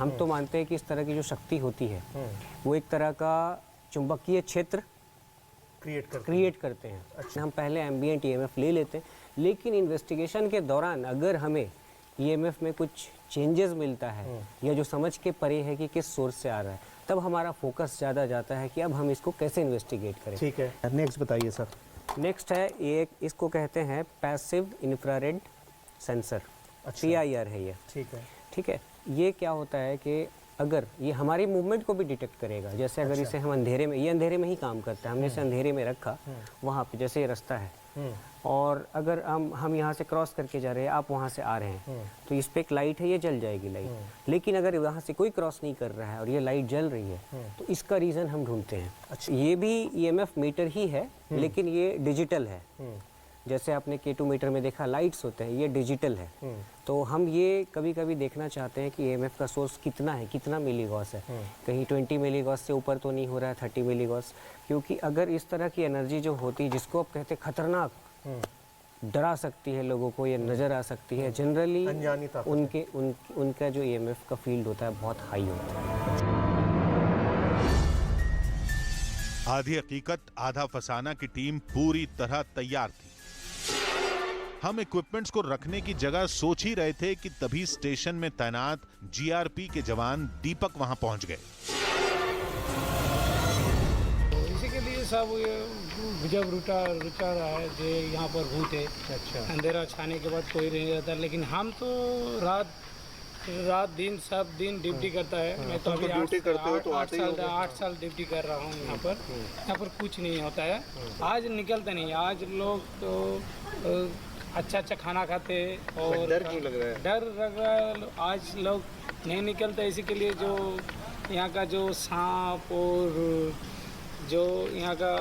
हम तो मानते हैं कि इस तरह की जो शक्ति होती है वो एक तरह का चुंबकीय क्षेत्र क्रिएट करते हैं। अच्छा। हम पहले एम्बिएंट EMF ले लेते हैं, लेकिन इन्वेस्टिगेशन के दौरान अगर हमें EMF में कुछ चेंजेस मिलता है या जो समझ के परे है कि किस सोर्स से आ रहा है, तब हमारा फोकस ज़्यादा जाता है कि अब हम इसको कैसे इन्वेस्टिगेट करें। ठीक है, नेक्स्ट बताइए सर। नेक्स्ट है ये, इसको कहते हैं पैसिव इंफ्रारेड सेंसर। PIR है ये। ठीक है। ये क्या होता है कि अगर ये हमारी मूवमेंट को भी डिटेक्ट करेगा, जैसे अगर इसे हम अंधेरे में, ये अंधेरे में ही काम करता है, हमने इसे अंधेरे में रखा, वहाँ पे जैसे ये रास्ता है और अगर हम यहाँ से क्रॉस करके जा रहे हैं, आप वहाँ से आ रहे हैं, तो इस पे एक लाइट है, ये जल जाएगी लाइट। लेकिन अगर वहाँ से कोई क्रॉस नहीं कर रहा है और ये लाइट जल रही है, तो इसका रीज़न हम ढूंढते हैं। अच्छा। ये भी EMF मीटर ही है, लेकिन ये डिजिटल है। जैसे आपने K2 मीटर में देखा लाइट्स होते हैं, ये डिजिटल है। तो हम ये कभी कभी देखना चाहते हैं कि EMF का सोर्स कितना है, कितना मिलीगॉस है। कहीं 20 मिलीगॉस से ऊपर तो नहीं हो रहा है, 30 मिलीगॉस, क्योंकि अगर इस तरह की एनर्जी जो होती है, जिसको आप कहते हैं खतरनाक, डरा सकती है लोगों को, ये नज़र आ सकती है, जनरली उनका जो EMF का फील्ड होता है बहुत हाई होता है। आधी हकीकत आधा फसाना की टीम पूरी तरह तैयार थी। हम इक्विपमेंट्स को रखने की जगह सोच ही रहे थे कि तभी स्टेशन में तैनात GRP के जवान दीपक वहां पहुंच गए। इसी के लिए सब जब रुचा रहा है जो यहाँ पर भूत है। अच्छा। अंधेरा छाने के बाद कोई नहीं रहता, लेकिन हम तो रात दिन सब दिन ड्यूटी करता है। मैं तो अभी 8 साल ड्यूटी कर रहा हूँ यहाँ पर कुछ नहीं होता है। आज निकलते नहीं, आज लोग तो अच्छा खाना खाते और डर क्यों लग रहा है? डर लग रहा है, आज लोग नहीं निकलते। इसी के लिए जो यहाँ का जो सांप और जो यहाँ का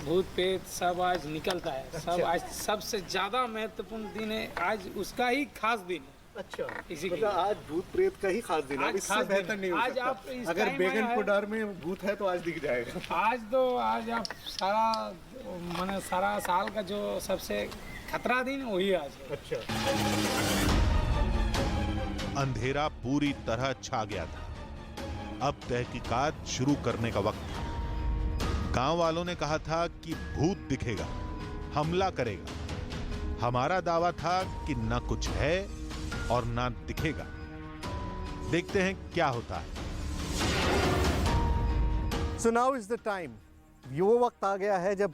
भूत प्रेत सब आज निकलता है। अच्छा। सब आज सबसे ज़्यादा महत्वपूर्ण दिन है, आज उसका ही खास दिन है। अच्छा, इसी मतलब आज भूत प्रेत का ही खास दिन है, इससे बेहतर नहीं हो आज सकता। आप अगर बेगनपुर में भूत है तो आज दिख जाएगा। आज आप सारा साल का जो सबसे खतरा दिन वही आज है। अच्छा। अंधेरा पूरी तरह छा गया था। अब तहकीकात शुरू करने का वक्त था। गांव वालों ने कहा था कि भूत दिखेगा, हमला करेगा। हमारा दावा था कि ना कुछ है और ना दिखेगा। देखते हैं क्या होता है। So now is the time। वो वक्त आ गया है जब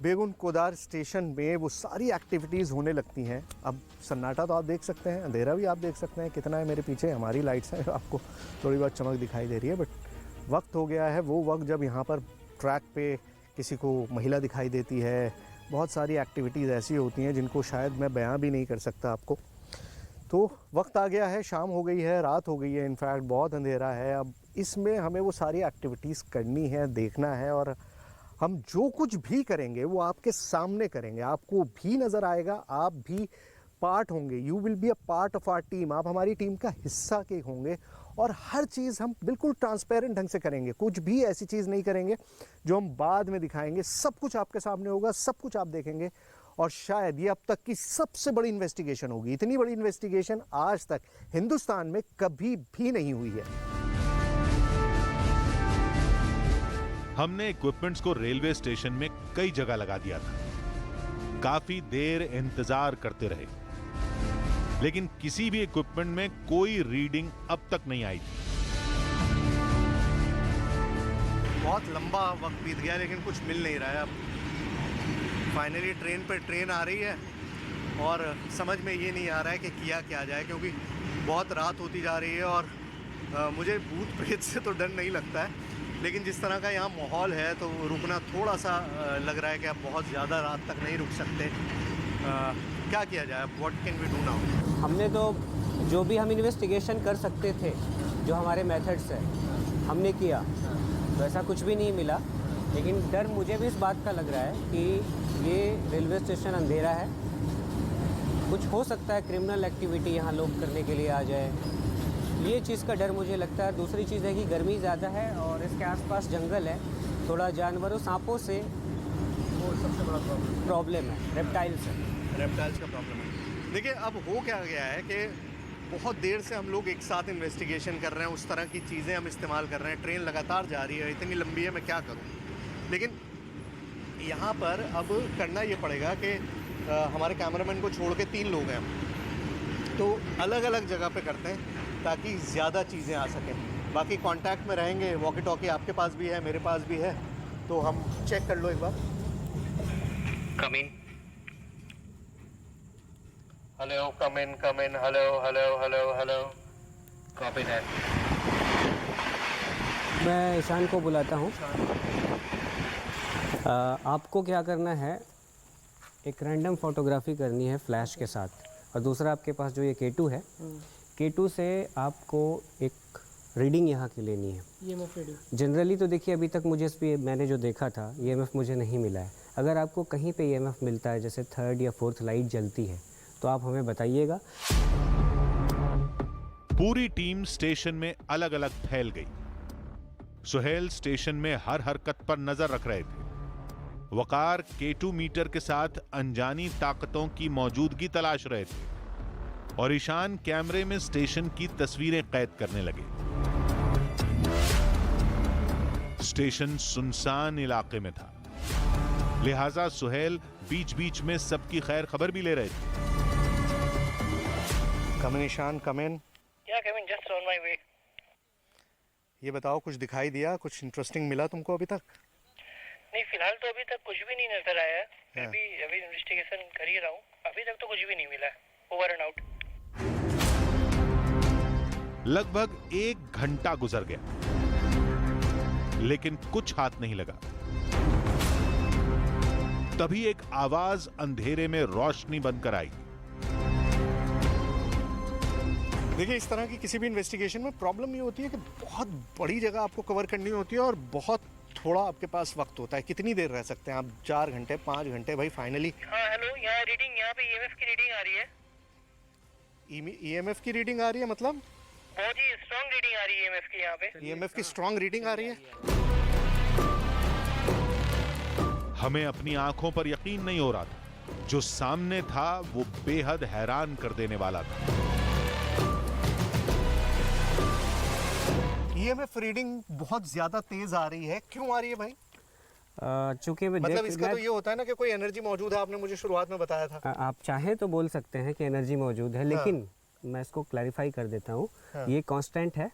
बेगुन कोदार स्टेशन में वो सारी एक्टिविटीज़ होने लगती हैं। अब सन्नाटा तो आप देख सकते हैं, अंधेरा भी आप देख सकते हैं कितना है। मेरे पीछे हमारी लाइट्स हैं, आपको थोड़ी बहुत चमक दिखाई दे रही है, बट वक्त हो गया है वो वक्त जब यहाँ पर ट्रैक पे किसी को महिला दिखाई देती है। बहुत सारी एक्टिविटीज़ ऐसी होती हैं जिनको शायद मैं बयां भी नहीं कर सकता आपको। तो वक्त आ गया है, शाम हो गई है, रात हो गई है, इनफैक्ट बहुत अंधेरा है। अब इसमें हमें वो सारी एक्टिविटीज़ करनी है, देखना है, और हम जो कुछ भी करेंगे वो आपके सामने करेंगे। आपको भी नज़र आएगा, आप भी पार्ट होंगे। You will be a part of our team. आप हमारी टीम का हिस्सा के होंगे और हर चीज़ हम बिल्कुल ट्रांसपेरेंट ढंग से करेंगे। कुछ भी ऐसी चीज़ नहीं करेंगे जो हम बाद में दिखाएंगे। सब कुछ आपके सामने होगा, सब कुछ आप देखेंगे। और शायद ये अब तक की सबसे बड़ी इन्वेस्टिगेशन होगी। इतनी बड़ी इन्वेस्टिगेशन आज तक हिंदुस्तान में कभी भी नहीं हुई है। हमने इक्विपमेंट्स को रेलवे स्टेशन में कई जगह लगा दिया था। काफी देर इंतजार करते रहे, लेकिन किसी भी इक्विपमेंट में कोई रीडिंग अब तक नहीं आई थी। बहुत लंबा वक्त बीत गया लेकिन कुछ मिल नहीं रहा है। अब फाइनली ट्रेन पर ट्रेन आ रही है और समझ में ये नहीं आ रहा है कि किया क्या जाए, क्योंकि बहुत रात होती जा रही है। और मुझे भूत प्रेत से तो डर नहीं लगता है, लेकिन जिस तरह का यहाँ माहौल है तो रुकना थोड़ा सा लग रहा है कि आप बहुत ज़्यादा रात तक नहीं रुक सकते। क्या किया जाए? What can we do now? हमने तो जो भी हम इन्वेस्टिगेशन कर सकते थे, जो हमारे मेथड्स है, हमने किया, तो ऐसा कुछ भी नहीं मिला। लेकिन डर मुझे भी इस बात का लग रहा है कि ये रेलवे स्टेशन अंधेरा है, कुछ हो सकता है क्रिमिनल एक्टिविटी यहाँ लोग करने के लिए आ जाए, ये चीज़ का डर मुझे लगता है। दूसरी चीज़ है कि गर्मी ज़्यादा है और इसके आसपास जंगल है, थोड़ा जानवरों सांपों से वो सबसे बड़ा प्रॉब्लम है, रेप्टाइल्स है। रेप्टाइल्स का प्रॉब्लम है। देखिए अब हो क्या गया है कि बहुत देर से हम लोग एक साथ इन्वेस्टिगेशन कर रहे हैं, उस तरह की चीज़ें हम इस्तेमाल कर रहे हैं, ट्रेन लगातार जा रही है, इतनी लंबी है, मैं क्या करूं। लेकिन यहाँ पर अब करना ये पड़ेगा कि हमारे कैमरामैन को छोड़ के 3 लोग हैं, तो अलग अलग जगह पे करते हैं ताकि ज़्यादा चीज़ें आ सकें। बाकी कांटेक्ट में रहेंगे, वॉकी टॉकी आपके पास भी है, मेरे पास भी है, तो हम चेक कर लो एक बार। Come in. Hello, come in, hello, hello, hello, hello. Copy that. मैं ईशान को बुलाता हूँ। आपको क्या करना है, एक रैंडम फोटोग्राफी करनी है फ्लैश के साथ, और दूसरा आपके पास जो ये K2 है, K2 से आपको एक रीडिंग यहाँ की लेनी है। EMF reading. जनरली तो देखिए अभी तक मुझे इस पर मैंने जो देखा था EMF मुझे नहीं मिला है। अगर आपको कहीं पे EMF मिलता है, जैसे 3rd या 4th लाइट जलती है, तो आप हमें बताइएगा। पूरी टीम स्टेशन में अलग अलग फैल गई। सुहेल स्टेशन में हर हरकत पर नजर रख रहे थे। वकार K2 मीटर के साथ अनजानी ताकतों की मौजूदगी तलाश रहे थे, और ईशान कैमरे में स्टेशन की तस्वीरें कैद करने लगे। स्टेशन सुनसान इलाके में था, लिहाजा सुहेल बीच बीच में सबकी खैर खबर भी ले रहे थे। कम इन ईशान, कम इन। Yeah, come in, just on my way. ये बताओ, कुछ दिखाई दिया, कुछ इंटरेस्टिंग मिला तुमको अभी तक? नहीं, फिलहाल तो अभी तक कुछ भी नहीं नजर आया है। मैं भी अभी इन्वेस्टिगेशन कर ही रहा हूँ, अभी तक तो कुछ भी नहीं मिला है। Over and out. लगभग 1 घंटा गुजर गया, लेकिन कुछ हाथ नहीं लगा। तभी एक आवाज अंधेरे में रोशनी बनकर आई। देखिए, इस तरह की किसी भी इन्वेस्टिगेशन में प्रॉब्लम ये होती है कि बहुत बड़ी जगह आपको कवर करनी होती है और बहुत थोड़ा आपके पास वक्त होता है। कितनी देर रह सकते हैं आप? 4 घंटे, 5 घंटे? भाई फाइनली। हाँ हेलो, यहाँ रीडिंग, यहाँ पे EMF की रीडिंग आ रही है। EMF की रीडिंग आ रही है? मतलब बहुत ही स्ट्रॉन्ग रीडिंग आ रही है EMF की यहाँ पे। EMF की स्ट्रॉन्ग रीडिंग आ रही है? हमें अपनी आंखों पर यकीन नहीं हो रहा था। जो सामने था वो बेहद हैरान कर देने वाला था। EMF रीडिंग बहुत ज्यादा तेज आ रही है। क्यों आ रही है भाई? चूंकि मतलब इसका तो ये होता है ना कि कोई एनर्जी मौजूद है, आपने मुझे शुरुआत में बताया था। आप चाहे तो बोल सकते हैं कि एनर्जी मौजूद है, लेकिन मैं इसको क्लैरिफाई कर देता हूँ। ये कांस्टेंट है,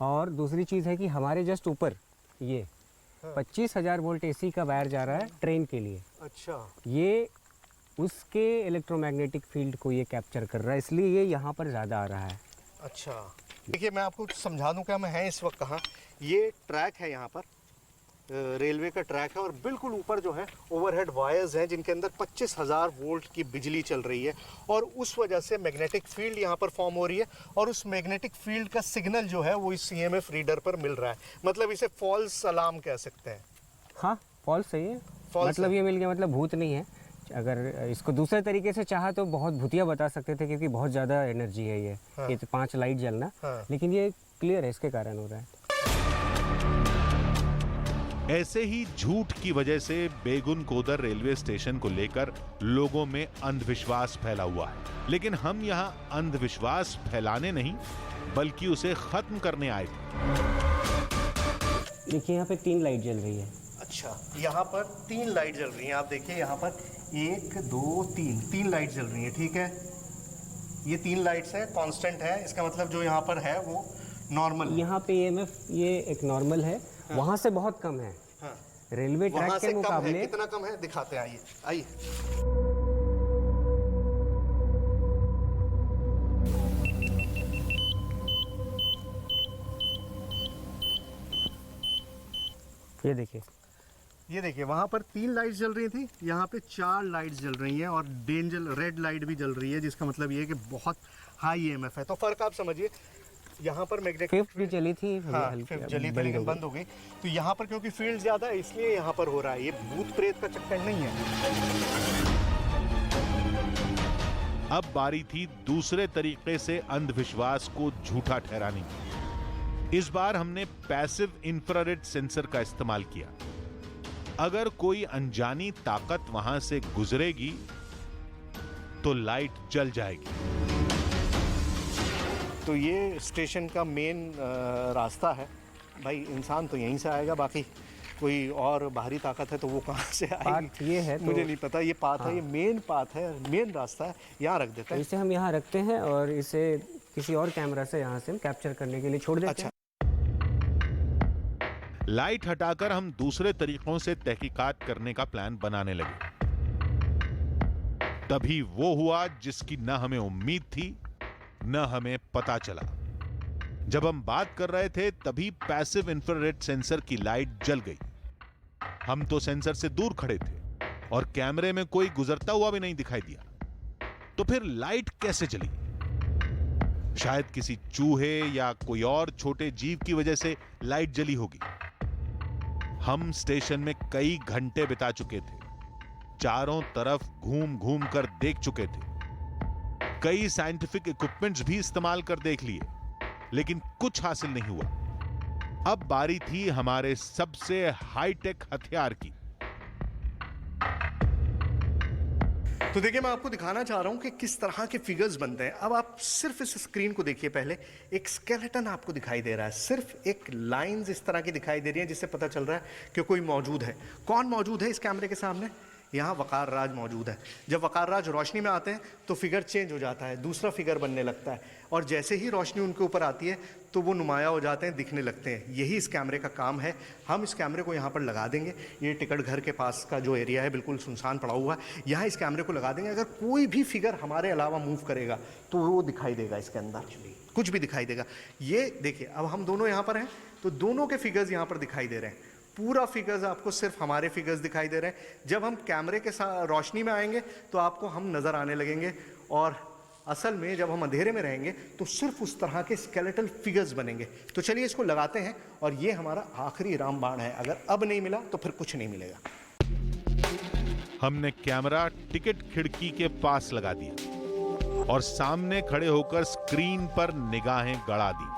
और दूसरी चीज़ है कि हमारे जस्ट ऊपर ये 25,000 वोल्ट AC का वायर जा रहा है ट्रेन के लिए। अच्छा। ये उसके इलेक्ट्रोमैग्नेटिक फील्ड को ये कैप्चर कर रहा है, इसलिए ये यहाँ पर ज़्यादा आ रहा है। अच्छा, देखिए मैं आपको समझा दूं क्या मैं है इस वक्त कहाँ। ये ट्रैक है, यहाँ पर रेलवे का ट्रैक है, और बिल्कुल ऊपर जो है ओवरहेड वायर्स हैं जिनके अंदर 25,000 वोल्ट की बिजली चल रही है, और उस वजह से मैग्नेटिक फील्ड यहाँ पर फॉर्म हो रही है, और उस मैग्नेटिक फील्ड का सिग्नल जो है वो इस EMF रीडर पर मिल रहा है। मतलब इसे फॉल्स अलार्म कह सकते हैं। हाँ, फॉल्स सही है। मतलब ये मिल गया, मतलब भूत नहीं है। अगर इसको दूसरे तरीके से चाहा तो बहुत भूतिया बता सकते थे, क्योंकि बहुत ज़्यादा एनर्जी है ये। ये 5 लाइट जलना, लेकिन ये क्लियर है, इसके कारण हो रहा है। ऐसे ही झूठ की वजह से बेगुन कोदर रेलवे स्टेशन को लेकर लोगों में अंधविश्वास फैला हुआ है। लेकिन हम यहाँ अंधविश्वास फैलाने नहीं, बल्कि उसे खत्म करने आए थे। देखिए, यहाँ पे 3 लाइट जल रही है। अच्छा, यहाँ पर 3 लाइट जल रही हैं। आप देखिए यहाँ पर 1 2 3 लाइट जल रही हैं, ठीक है। ये 3 लाइट्स हैं, कांस्टेंट है, इसका मतलब जो यहाँ पर है वो नॉर्मल। यहाँ पे EMF ये एक नॉर्मल है। वहाँ से बहुत कम है। रेलवे ट्रैक के मुकाबले। कितना कम है दिखाते हैं, आइए आइए। ये देखिए, ये देखिए वहाँ पर 3 लाइट्स जल रही थी, यहाँ पे 4 लाइट्स जल रही हैं और डेंजर रेड लाइट भी जल रही है, जिसका मतलब ये है कि बहुत हाई EMF है। तो फ़र्क आप समझिए, यहाँ पर मैग्नेटिक फिफ्थ भी चली थी, हाँ फिफ्थ जली थी लेकिन बंद हो गई। तो यहाँ पर क्योंकि फील्ड ज़्यादा है इसलिए यहाँ पर हो रहा है, ये भूत प्रेत का चक्कर नहीं है। अब बारी थी दूसरे तरीके से अंधविश्वास को झूठा ठहराने की। इस बार हमने पैसिव इंफ्रारेड सेंसर का इस्तेमाल किया। अगर कोई अनजानी ताकत वहां से गुजरेगी तो लाइट जल जाएगी। तो ये स्टेशन का मेन रास्ता है भाई, इंसान तो यहीं से आएगा, बाकी कोई और बाहरी ताकत है तो वो कहाँ से आएगी ये है तो मुझे नहीं पता। ये पाथ है, ये मेन पाथ है, मेन रास्ता है, यहाँ रख देते हैं। इसे हम यहाँ रखते हैं और इसे किसी और कैमरा से यहाँ से हम कैप्चर करने के लिए छोड़ देते हैं। लाइट हटाकर हम दूसरे तरीकों से तहकीकात करने का प्लान बनाने लगे। तभी वो हुआ जिसकी न हमें उम्मीद थी न हमें पता चला। जब हम बात कर रहे थे तभी पैसिव इंफ्रारेड सेंसर की लाइट जल गई। हम तो सेंसर से दूर खड़े थे और कैमरे में कोई गुजरता हुआ भी नहीं दिखाई दिया। तो फिर लाइट कैसे जली? शायद किसी चूहे या कोई और छोटे जीव की वजह से लाइट जली होगी। हम स्टेशन में कई घंटे बिता चुके थे, चारों तरफ घूम घूम कर देख चुके थे, कई साइंटिफिक इक्विपमेंट्स भी इस्तेमाल कर देख लिए, लेकिन कुछ हासिल नहीं हुआ। अब बारी थी हमारे सबसे हाईटेक हथियार की। तो देखिए मैं आपको दिखाना चाह रहा हूं कि किस तरह के फिगर्स बनते हैं। अब आप सिर्फ इस स्क्रीन को देखिए, पहले एक स्केलेटन आपको दिखाई दे रहा है, सिर्फ एक लाइंस इस तरह की दिखाई दे रही है जिससे पता चल रहा है कि कोई मौजूद है। कौन मौजूद है इस कैमरे के सामने? यहाँ वकार राज मौजूद है। जब वकार राज रोशनी में आते हैं तो फिगर चेंज हो जाता है, दूसरा फिगर बनने लगता है, और जैसे ही रोशनी उनके ऊपर आती है तो वो नुमाया हो जाते हैं, दिखने लगते हैं। यही इस कैमरे का काम है। हम इस कैमरे को यहाँ पर लगा देंगे। ये टिकट घर के पास का जो एरिया है बिल्कुल सुनसान पड़ा हुआ है, यहाँ इस कैमरे को लगा देंगे। अगर कोई भी फिगर हमारे अलावा मूव करेगा तो वो दिखाई देगा, इसके अंदर कुछ भी दिखाई देगा। ये देखिए अब हम दोनों यहाँ पर हैं तो दोनों के फिगर्स यहाँ पर दिखाई दे रहे हैं। पूरा फिगर्स आपको सिर्फ हमारे फिगर्स दिखाई दे रहे हैं। जब हम कैमरे के साथ रोशनी में आएंगे तो आपको हम नज़र आने लगेंगे, और असल में जब हम अंधेरे में रहेंगे तो सिर्फ उस तरह के स्केलेटल फिगर्स बनेंगे। तो चलिए इसको लगाते हैं, और ये हमारा आखिरी रामबाण है। अगर अब नहीं मिला तो फिर कुछ नहीं मिलेगा। हमने कैमरा टिकट खिड़की के पास लगा दिया और सामने खड़े होकर स्क्रीन पर निगाहें गड़ा दी।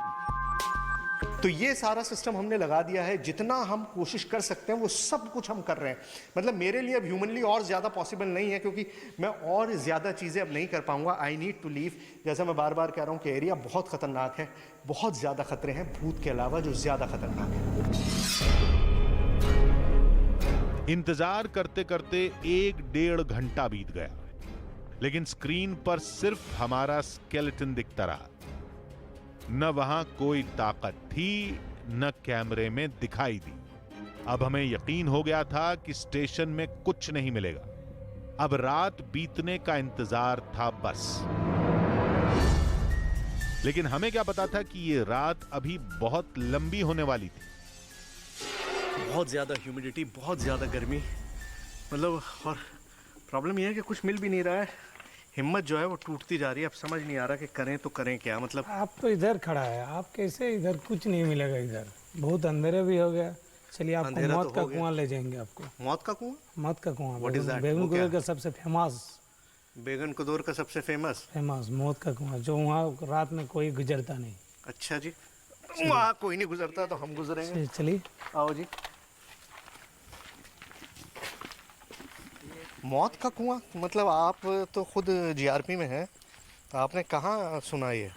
तो ये सारा सिस्टम हमने लगा दिया है। जितना हम कोशिश कर सकते हैं वो सब कुछ हम कर रहे हैं। मतलब मेरे लिए अब ह्यूमनली और ज़्यादा पॉसिबल नहीं है, क्योंकि मैं और ज़्यादा चीज़ें अब नहीं कर पाऊंगा। I need to leave. जैसा मैं बार बार कह रहा हूँ कि एरिया बहुत ख़तरनाक है, बहुत ज़्यादा खतरे हैं भूत के अलावा जो ज़्यादा खतरनाक है। इंतजार करते करते 1-1.5 घंटा बीत गया, लेकिन स्क्रीन पर सिर्फ हमारा स्केलेटन दिखता रहा। न वहां कोई ताकत थी, न कैमरे में दिखाई दी। अब हमें यकीन हो गया था कि स्टेशन में कुछ नहीं मिलेगा। अब रात बीतने का इंतजार था बस। लेकिन हमें क्या पता था कि ये रात अभी बहुत लंबी होने वाली थी। बहुत ज़्यादा ह्यूमिडिटी, बहुत ज़्यादा गर्मी, मतलब, और प्रॉब्लम यह है कि कुछ मिल भी नहीं रहा है। हिम्मत जो है वो टूटती जा रही है। अब समझ नहीं आ रहा कि करें तो करें क्या। मतलब आप तो इधर खड़ा है, आप कैसे इधर? कुछ नहीं मिलेगा इधर, बहुत अंधेरे भी हो गया। चलिए आपको मौत का कुआं ले जाएंगे। आपको मौत का कुआं? मौत का कुआं बेगन कुदर का सबसे फेमस। बेगन कुदर का सबसे फेमस मौत का कुआं, जो वहाँ रात में कोई गुजरता नहीं। अच्छा जी, वहाँ कोई नहीं गुजरता तो हम गुजरेंगे। चलिए आओ जी। मौत का कुआं मतलब आप तो खुद जीआरपी में हैं, तो आपने कहाँ सुना ये?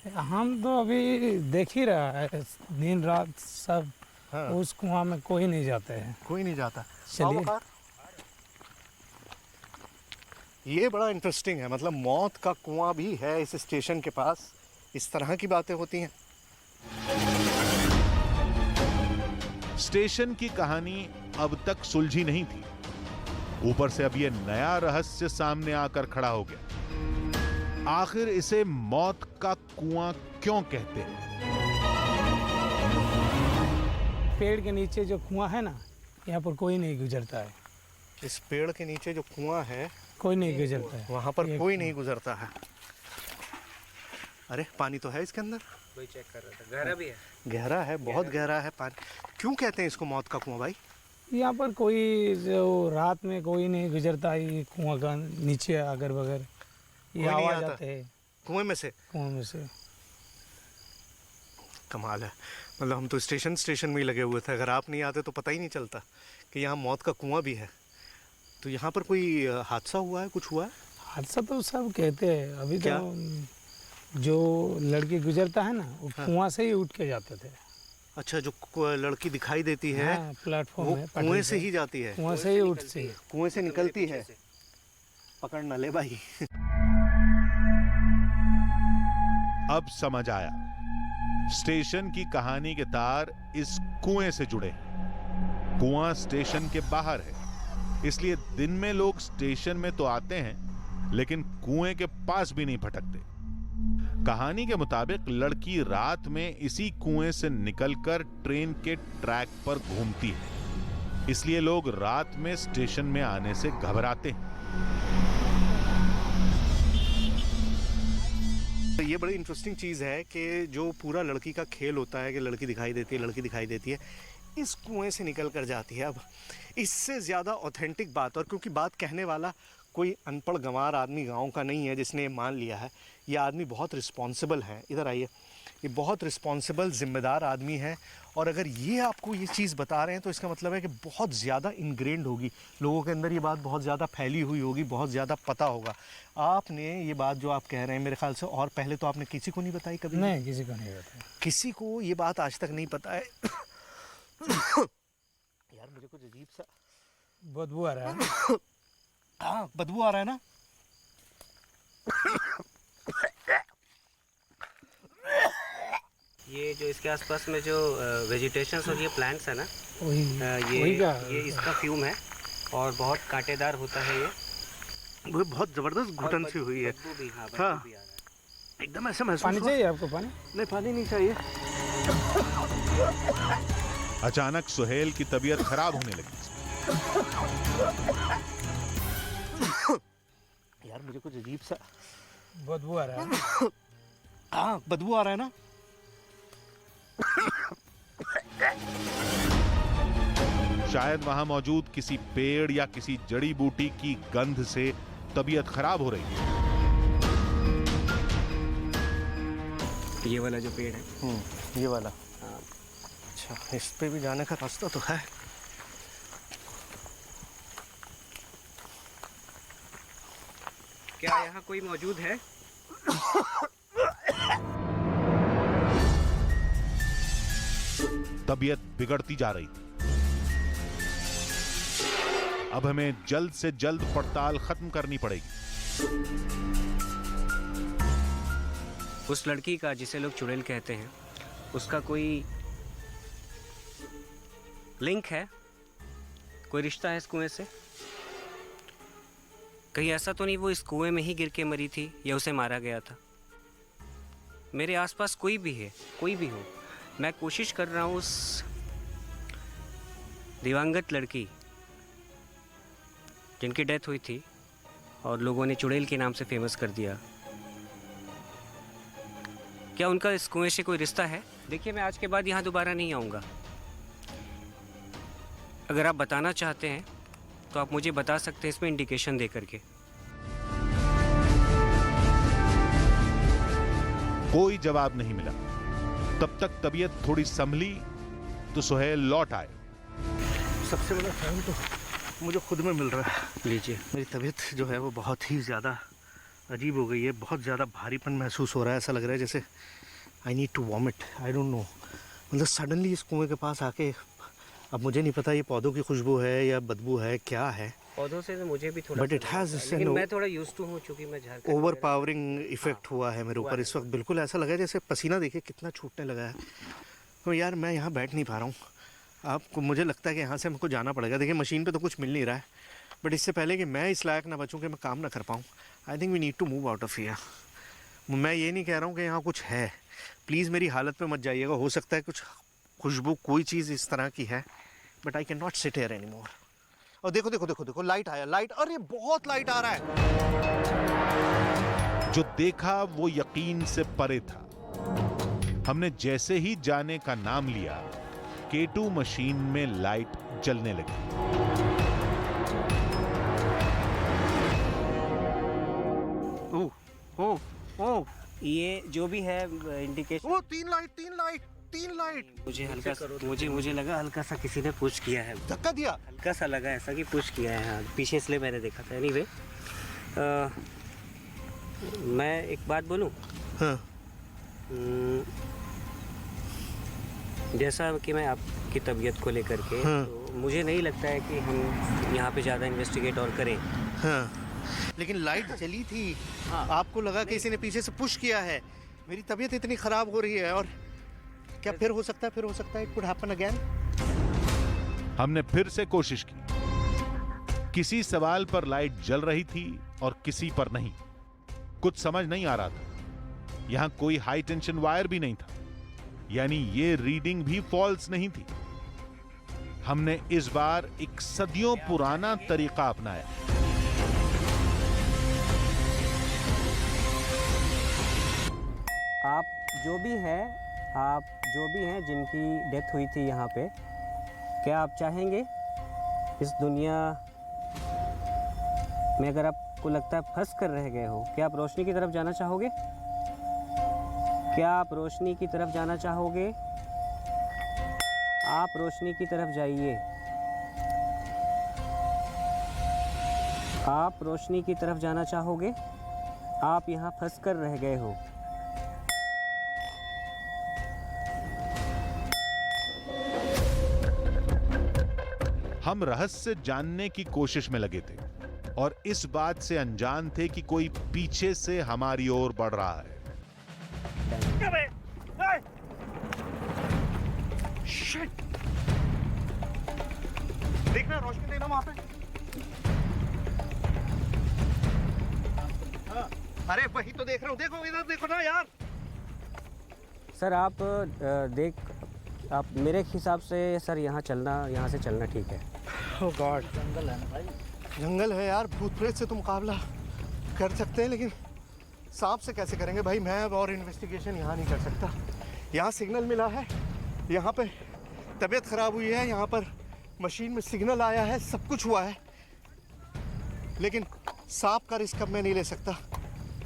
हम तो अभी देख ही रहा है दिन रात सब। हाँ। उस कुआं में कोई नहीं जाते हैं। कोई नहीं जाता। चलिए, ये बड़ा इंटरेस्टिंग है। मतलब मौत का कुआं भी है इस स्टेशन के पास। इस तरह की बातें होती हैं। स्टेशन की कहानी अब तक सुलझी नहीं थी, ऊपर से अब यह नया रहस्य सामने आकर खड़ा हो गया। आखिर इसे मौत का कुआं क्यों कहते हैं? पेड़ के नीचे जो कुआं है ना, यहाँ पर कोई नहीं गुजरता है। इस पेड़ के नीचे जो कुआं है कोई नहीं गुजरता है, वहाँ पर कोई नहीं गुजरता है। अरे पानी तो है इसके अंदर, कोई चेक कर रहा था। गहरा भी है, गहरा है, बहुत गहरा है पानी। क्यों कहते हैं इसको मौत का कुआं भाई? यहाँ पर कोई जो रात में कोई नहीं गुजरता, ये कुआं का नीचे अगर बगर ये कोई नहीं आवाज आता? आते है कुएं में से? कुआं में से। कमाल है, मतलब हम तो स्टेशन में ही लगे हुए थे, अगर आप नहीं आते तो पता ही नहीं चलता कि यहाँ मौत का कुआं भी है। तो यहाँ पर कोई हादसा हुआ है, कुछ हुआ है? हादसा तो सब कहते हैं, अभी क्या? तो जो लड़की गुजरता है ना वो कुआं से ही उठ के जाते थे। अच्छा, जो लड़की दिखाई देती है हाँ, प्लेटफॉर्म वो है, कुएं से ही जाती है? कुआं से ही उठती है, कुएं से निकलती है। पकड़ ना ले भाई। अब समझ आया, स्टेशन की कहानी के तार इस कुएं से जुड़े हैं। कुआं स्टेशन के बाहर है, इसलिए दिन में लोग स्टेशन में तो आते हैं लेकिन कुएं के पास भी नहीं भटकते। कहानी के मुताबिक लड़की रात में इसी कुएं से निकलकर ट्रेन के ट्रैक पर घूमती है, इसलिए लोग रात में स्टेशन में आने से घबराते हैं। तो ये बड़ी इंटरेस्टिंग चीज़ है कि जो पूरा लड़की का खेल होता है कि लड़की दिखाई देती है, लड़की दिखाई देती है, इस कुएं से निकल कर जाती है। अब इससे ज़्यादा ऑथेंटिक बात, और क्योंकि बात कहने वाला कोई अनपढ़ गंवार आदमी गांव का नहीं है जिसने ये मान लिया है, ये आदमी बहुत रिस्पॉन्सिबल है। इधर आइए, ये बहुत रिस्पॉन्सिबल जिम्मेदार आदमी है, और अगर ये आपको ये चीज़ बता रहे हैं तो इसका मतलब है कि बहुत ज़्यादा इनग्रेंड होगी लोगों के अंदर, ये बात बहुत ज़्यादा फैली हुई होगी, बहुत ज़्यादा पता होगा। आपने ये बात जो आप कह रहे हैं मेरे ख्याल से और पहले तो आपने किसी को नहीं बताई कभी? नहीं, किसी को नहीं बताया। किसी को ये बात आज तक नहीं पता है। यार मुझे कुछ अजीब सा बदबू आ रहा है। हाँ, बदबू आ रहा है ना। ये जो इसके आसपास में जो वेजिटेशंस और ये प्लांट्स है ना, ये इसका फ्यूम है और बहुत कांटेदार होता है। ये वो बहुत जबरदस्त घुटन सी हुई है। हाँ, एकदम ऐसा महसूस। पानी चाहिए आपको? पानी नहीं, पानी नहीं चाहिए। अचानक सुहेल की तबीयत खराब होने लगी। यार मुझे कुछ अजीब सा बदबू आ रहा है। हाँ, बदबू आ रहा है ना। शायद वहां मौजूद किसी पेड़ या किसी जड़ी बूटी की गंध से तबीयत खराब हो रही है। ये वाला जो पेड़ है, ये वाला। अच्छा, इस पे भी जाने का रास्ता तो है। क्या यहाँ कोई मौजूद है? तबीयत बिगड़ती जा रही थी। अब हमें जल्द से जल्द पड़ताल खत्म करनी पड़ेगी। उस लड़की का, जिसे लोग चुड़ैल कहते हैं, उसका कोई लिंक है, कोई रिश्ता है इस कुएं से? कहीं ऐसा तो नहीं वो इस कुएं में ही गिर के मरी थी या उसे मारा गया था? मेरे आसपास कोई भी है, कोई भी हो, मैं कोशिश कर रहा हूँ उस दिवंगत लड़की जिनकी डेथ हुई थी और लोगों ने चुड़ैल के नाम से फेमस कर दिया, क्या उनका इस कुएं से कोई रिश्ता है? देखिए, मैं आज के बाद यहाँ दोबारा नहीं आऊँगा। अगर आप बताना चाहते हैं तो आप मुझे बता सकते हैं इसमें इंडिकेशन दे करके। कोई जवाब नहीं मिला। तब तक तबीयत थोड़ी संभली तो सुहेल लौट आए। सबसे बड़ा फैन तो मुझे खुद में मिल रहा है। लीजिए। मेरी तबीयत जो है वो बहुत ही ज़्यादा अजीब हो गई है, बहुत ज़्यादा भारीपन महसूस हो रहा है। ऐसा लग रहा है जैसे I need to vomit, I don't know. मतलब सडनली इस कुएं के पास आके, अब मुझे नहीं पता ये पौधों की खुशबू है या बदबू है, क्या है। पौधों से तो मुझे भी थोड़ा, बट इट हैज़, लेकिन मैं थोड़ा यूज्ड टू हूँ चूँकि मैं झारखंड। ओवर पावरिंग इफेक्ट हुआ है मेरे ऊपर इस वक्त। बिल्कुल ऐसा लगा जैसे पसीना देखिए कितना छूटने लगा है। तो यार मैं यहाँ बैठ नहीं पा रहा हूँ। आपको, मुझे लगता है कि यहाँ से हमको जाना पड़ेगा। देखिए मशीन पे तो कुछ मिल नहीं रहा है, बट इससे पहले कि मैं इस लायक ना बचूँ कि मैं काम ना कर पाऊँ, I think we need to move out of here. मैं ये नहीं कह रहा हूँ कि यहाँ कुछ है, प्लीज़ मेरी हालत पे मत जाइएगा। हो सकता है कुछ खुशबू, कोई चीज़ इस तरह की है, but I can not sit here anymore. और देखो देखो देखो देखो, लाइट आया, लाइट, अरे बहुत लाइट आ रहा है। जो देखा वो यकीन से परे था। हमने जैसे ही जाने का नाम लिया, K2 मशीन में लाइट जलने लगी। ओह, ये जो भी है इंडिकेशन। वो तीन लाइट। मुझे लगा हल्का सा किसी ने पुश किया है, धक्का दिया, हल्का सा लगा ऐसा कि पुश किया है। हाँ, पीछे इसलिए मैंने देखा था। एनीवे, मैं एक बात बोलूं? हाँ। जैसा कि मैं आपकी तबीयत को लेकर के, हाँ। तो मुझे नहीं लगता है कि हम यहाँ पे ज़्यादा इन्वेस्टिगेट और करें। हाँ। लेकिन लाइट जली थी। हाँ। आपको लगा कि किसी ने पीछे से पुश किया है। मेरी तबीयत इतनी खराब हो रही है, और क्या फिर हो सकता है, इट कुड हैपन अगेन। हमने फिर से कोशिश की। किसी सवाल पर लाइट जल रही थी और किसी पर नहीं। कुछ समझ नहीं आ रहा था। यहां कोई हाई टेंशन वायर भी नहीं था, यानी ये रीडिंग भी फॉल्स नहीं थी। हमने इस बार एक सदियों पुराना तरीका अपनाया। आप जो भी हैं जिनकी डेथ हुई थी यहाँ पे, क्या आप चाहेंगे इस दुनिया में, अगर आपको लगता है फंस कर रह गए हो, क्या आप रोशनी की तरफ जाना चाहोगे? क्या आप रोशनी की तरफ जाना चाहोगे? आप रोशनी की तरफ जाइए। आप रोशनी की तरफ जाना चाहोगे? आप यहाँ फंस कर रह गए हो। हम रहस्य जानने की कोशिश में लगे थे और इस बात से अनजान थे कि कोई पीछे से हमारी ओर बढ़ रहा है। देखना, रोशनी देना वहां पे। हाँ। अरे वही तो देख रहा हूँ, देखो इधर देखो ना यार। सर आप मेरे हिसाब से सर यहाँ से चलना ठीक है। ओह गॉड, जंगल है ना भाई। जंगल है यार, भूत प्रेत से तो मुकाबला कर सकते हैं, लेकिन सांप से कैसे करेंगे भाई? मैं अब और इन्वेस्टिगेशन यहाँ नहीं कर सकता। यहाँ सिग्नल मिला है, यहाँ पे तबीयत खराब हुई है, यहाँ पर मशीन में सिग्नल आया है, सब कुछ हुआ है, लेकिन सांप का रिस्क अब मैं नहीं ले सकता।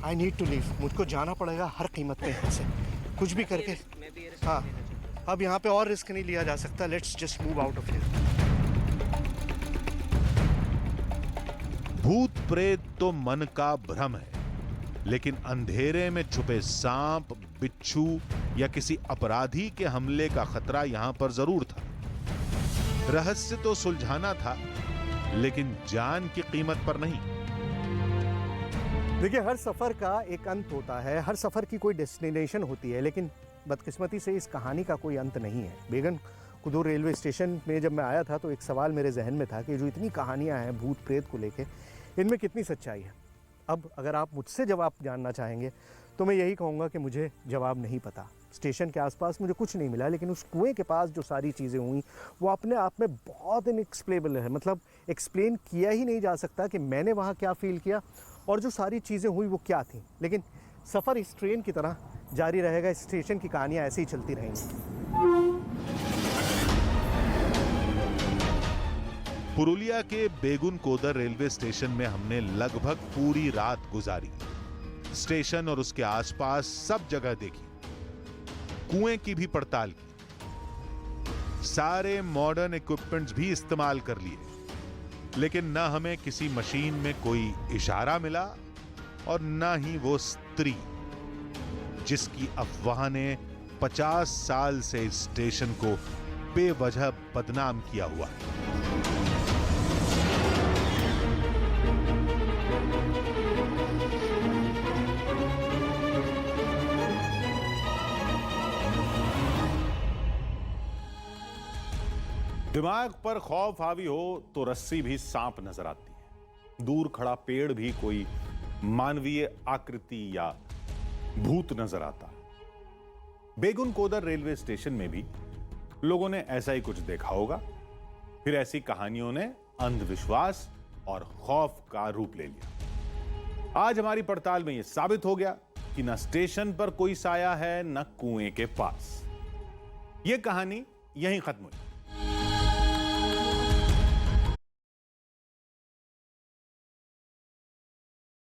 I need to leave. मुझको जाना पड़ेगा हर कीमत पे यहाँ से, कुछ भी करके। हाँ, अब यहाँ पे और रिस्क नहीं लिया जा सकता। Let's just move out of here. भूत प्रेत तो मन का भ्रम है, लेकिन अंधेरे में छुपे सांप, बिच्छू या किसी अपराधी के हमले का खतरा यहां पर जरूर था। रहस्य तो सुलझाना था, लेकिन जान की कीमत पर नहीं। देखिए, हर सफर का एक अंत होता है, हर सफर की कोई डेस्टिनेशन होती है, लेकिन बदकिस्मती से इस कहानी का कोई अंत नहीं है। बेगन कुदूर रेलवे स्टेशन में जब मैं आया था तो एक सवाल मेरे जहन में था कि जो इतनी कहानियां हैं भूत प्रेत को लेके, इनमें कितनी सच्चाई है। अब अगर आप मुझसे जवाब जानना चाहेंगे तो मैं यही कहूँगा कि मुझे जवाब नहीं पता। स्टेशन के आसपास मुझे कुछ नहीं मिला, लेकिन उस कुएं के पास जो सारी चीज़ें हुई वो अपने आप में बहुत इनएक्सप्लेनेबल है। मतलब एक्सप्लेन किया ही नहीं जा सकता कि मैंने वहाँ क्या फील किया और जो सारी चीज़ें हुई वो क्या थी। लेकिन सफ़र इस ट्रेन की तरह जारी रहेगा, इस स्टेशन की कहानियाँ ऐसे ही चलती रहेंगी। पुरुलिया के बेगुनकोदर रेलवे स्टेशन में हमने लगभग पूरी रात गुजारी। स्टेशन और उसके आसपास सब जगह देखी, कुएं की भी पड़ताल की, सारे मॉडर्न इक्विपमेंट्स भी इस्तेमाल कर लिए, लेकिन न हमें किसी मशीन में कोई इशारा मिला और न ही वो स्त्री जिसकी अफवाह ने 50 साल से इस स्टेशन को बेवजह बदनाम किया हुआ है। दिमाग पर खौफ हावी हो तो रस्सी भी सांप नजर आती है, दूर खड़ा पेड़ भी कोई मानवीय आकृति या भूत नजर आता है। बेगुनकोदर रेलवे स्टेशन में भी लोगों ने ऐसा ही कुछ देखा होगा, फिर ऐसी कहानियों ने अंधविश्वास और खौफ का रूप ले लिया। आज हमारी पड़ताल में यह साबित हो गया कि न स्टेशन पर कोई साया है, न कुएं के पास। यह कहानी यहीं खत्म हुई।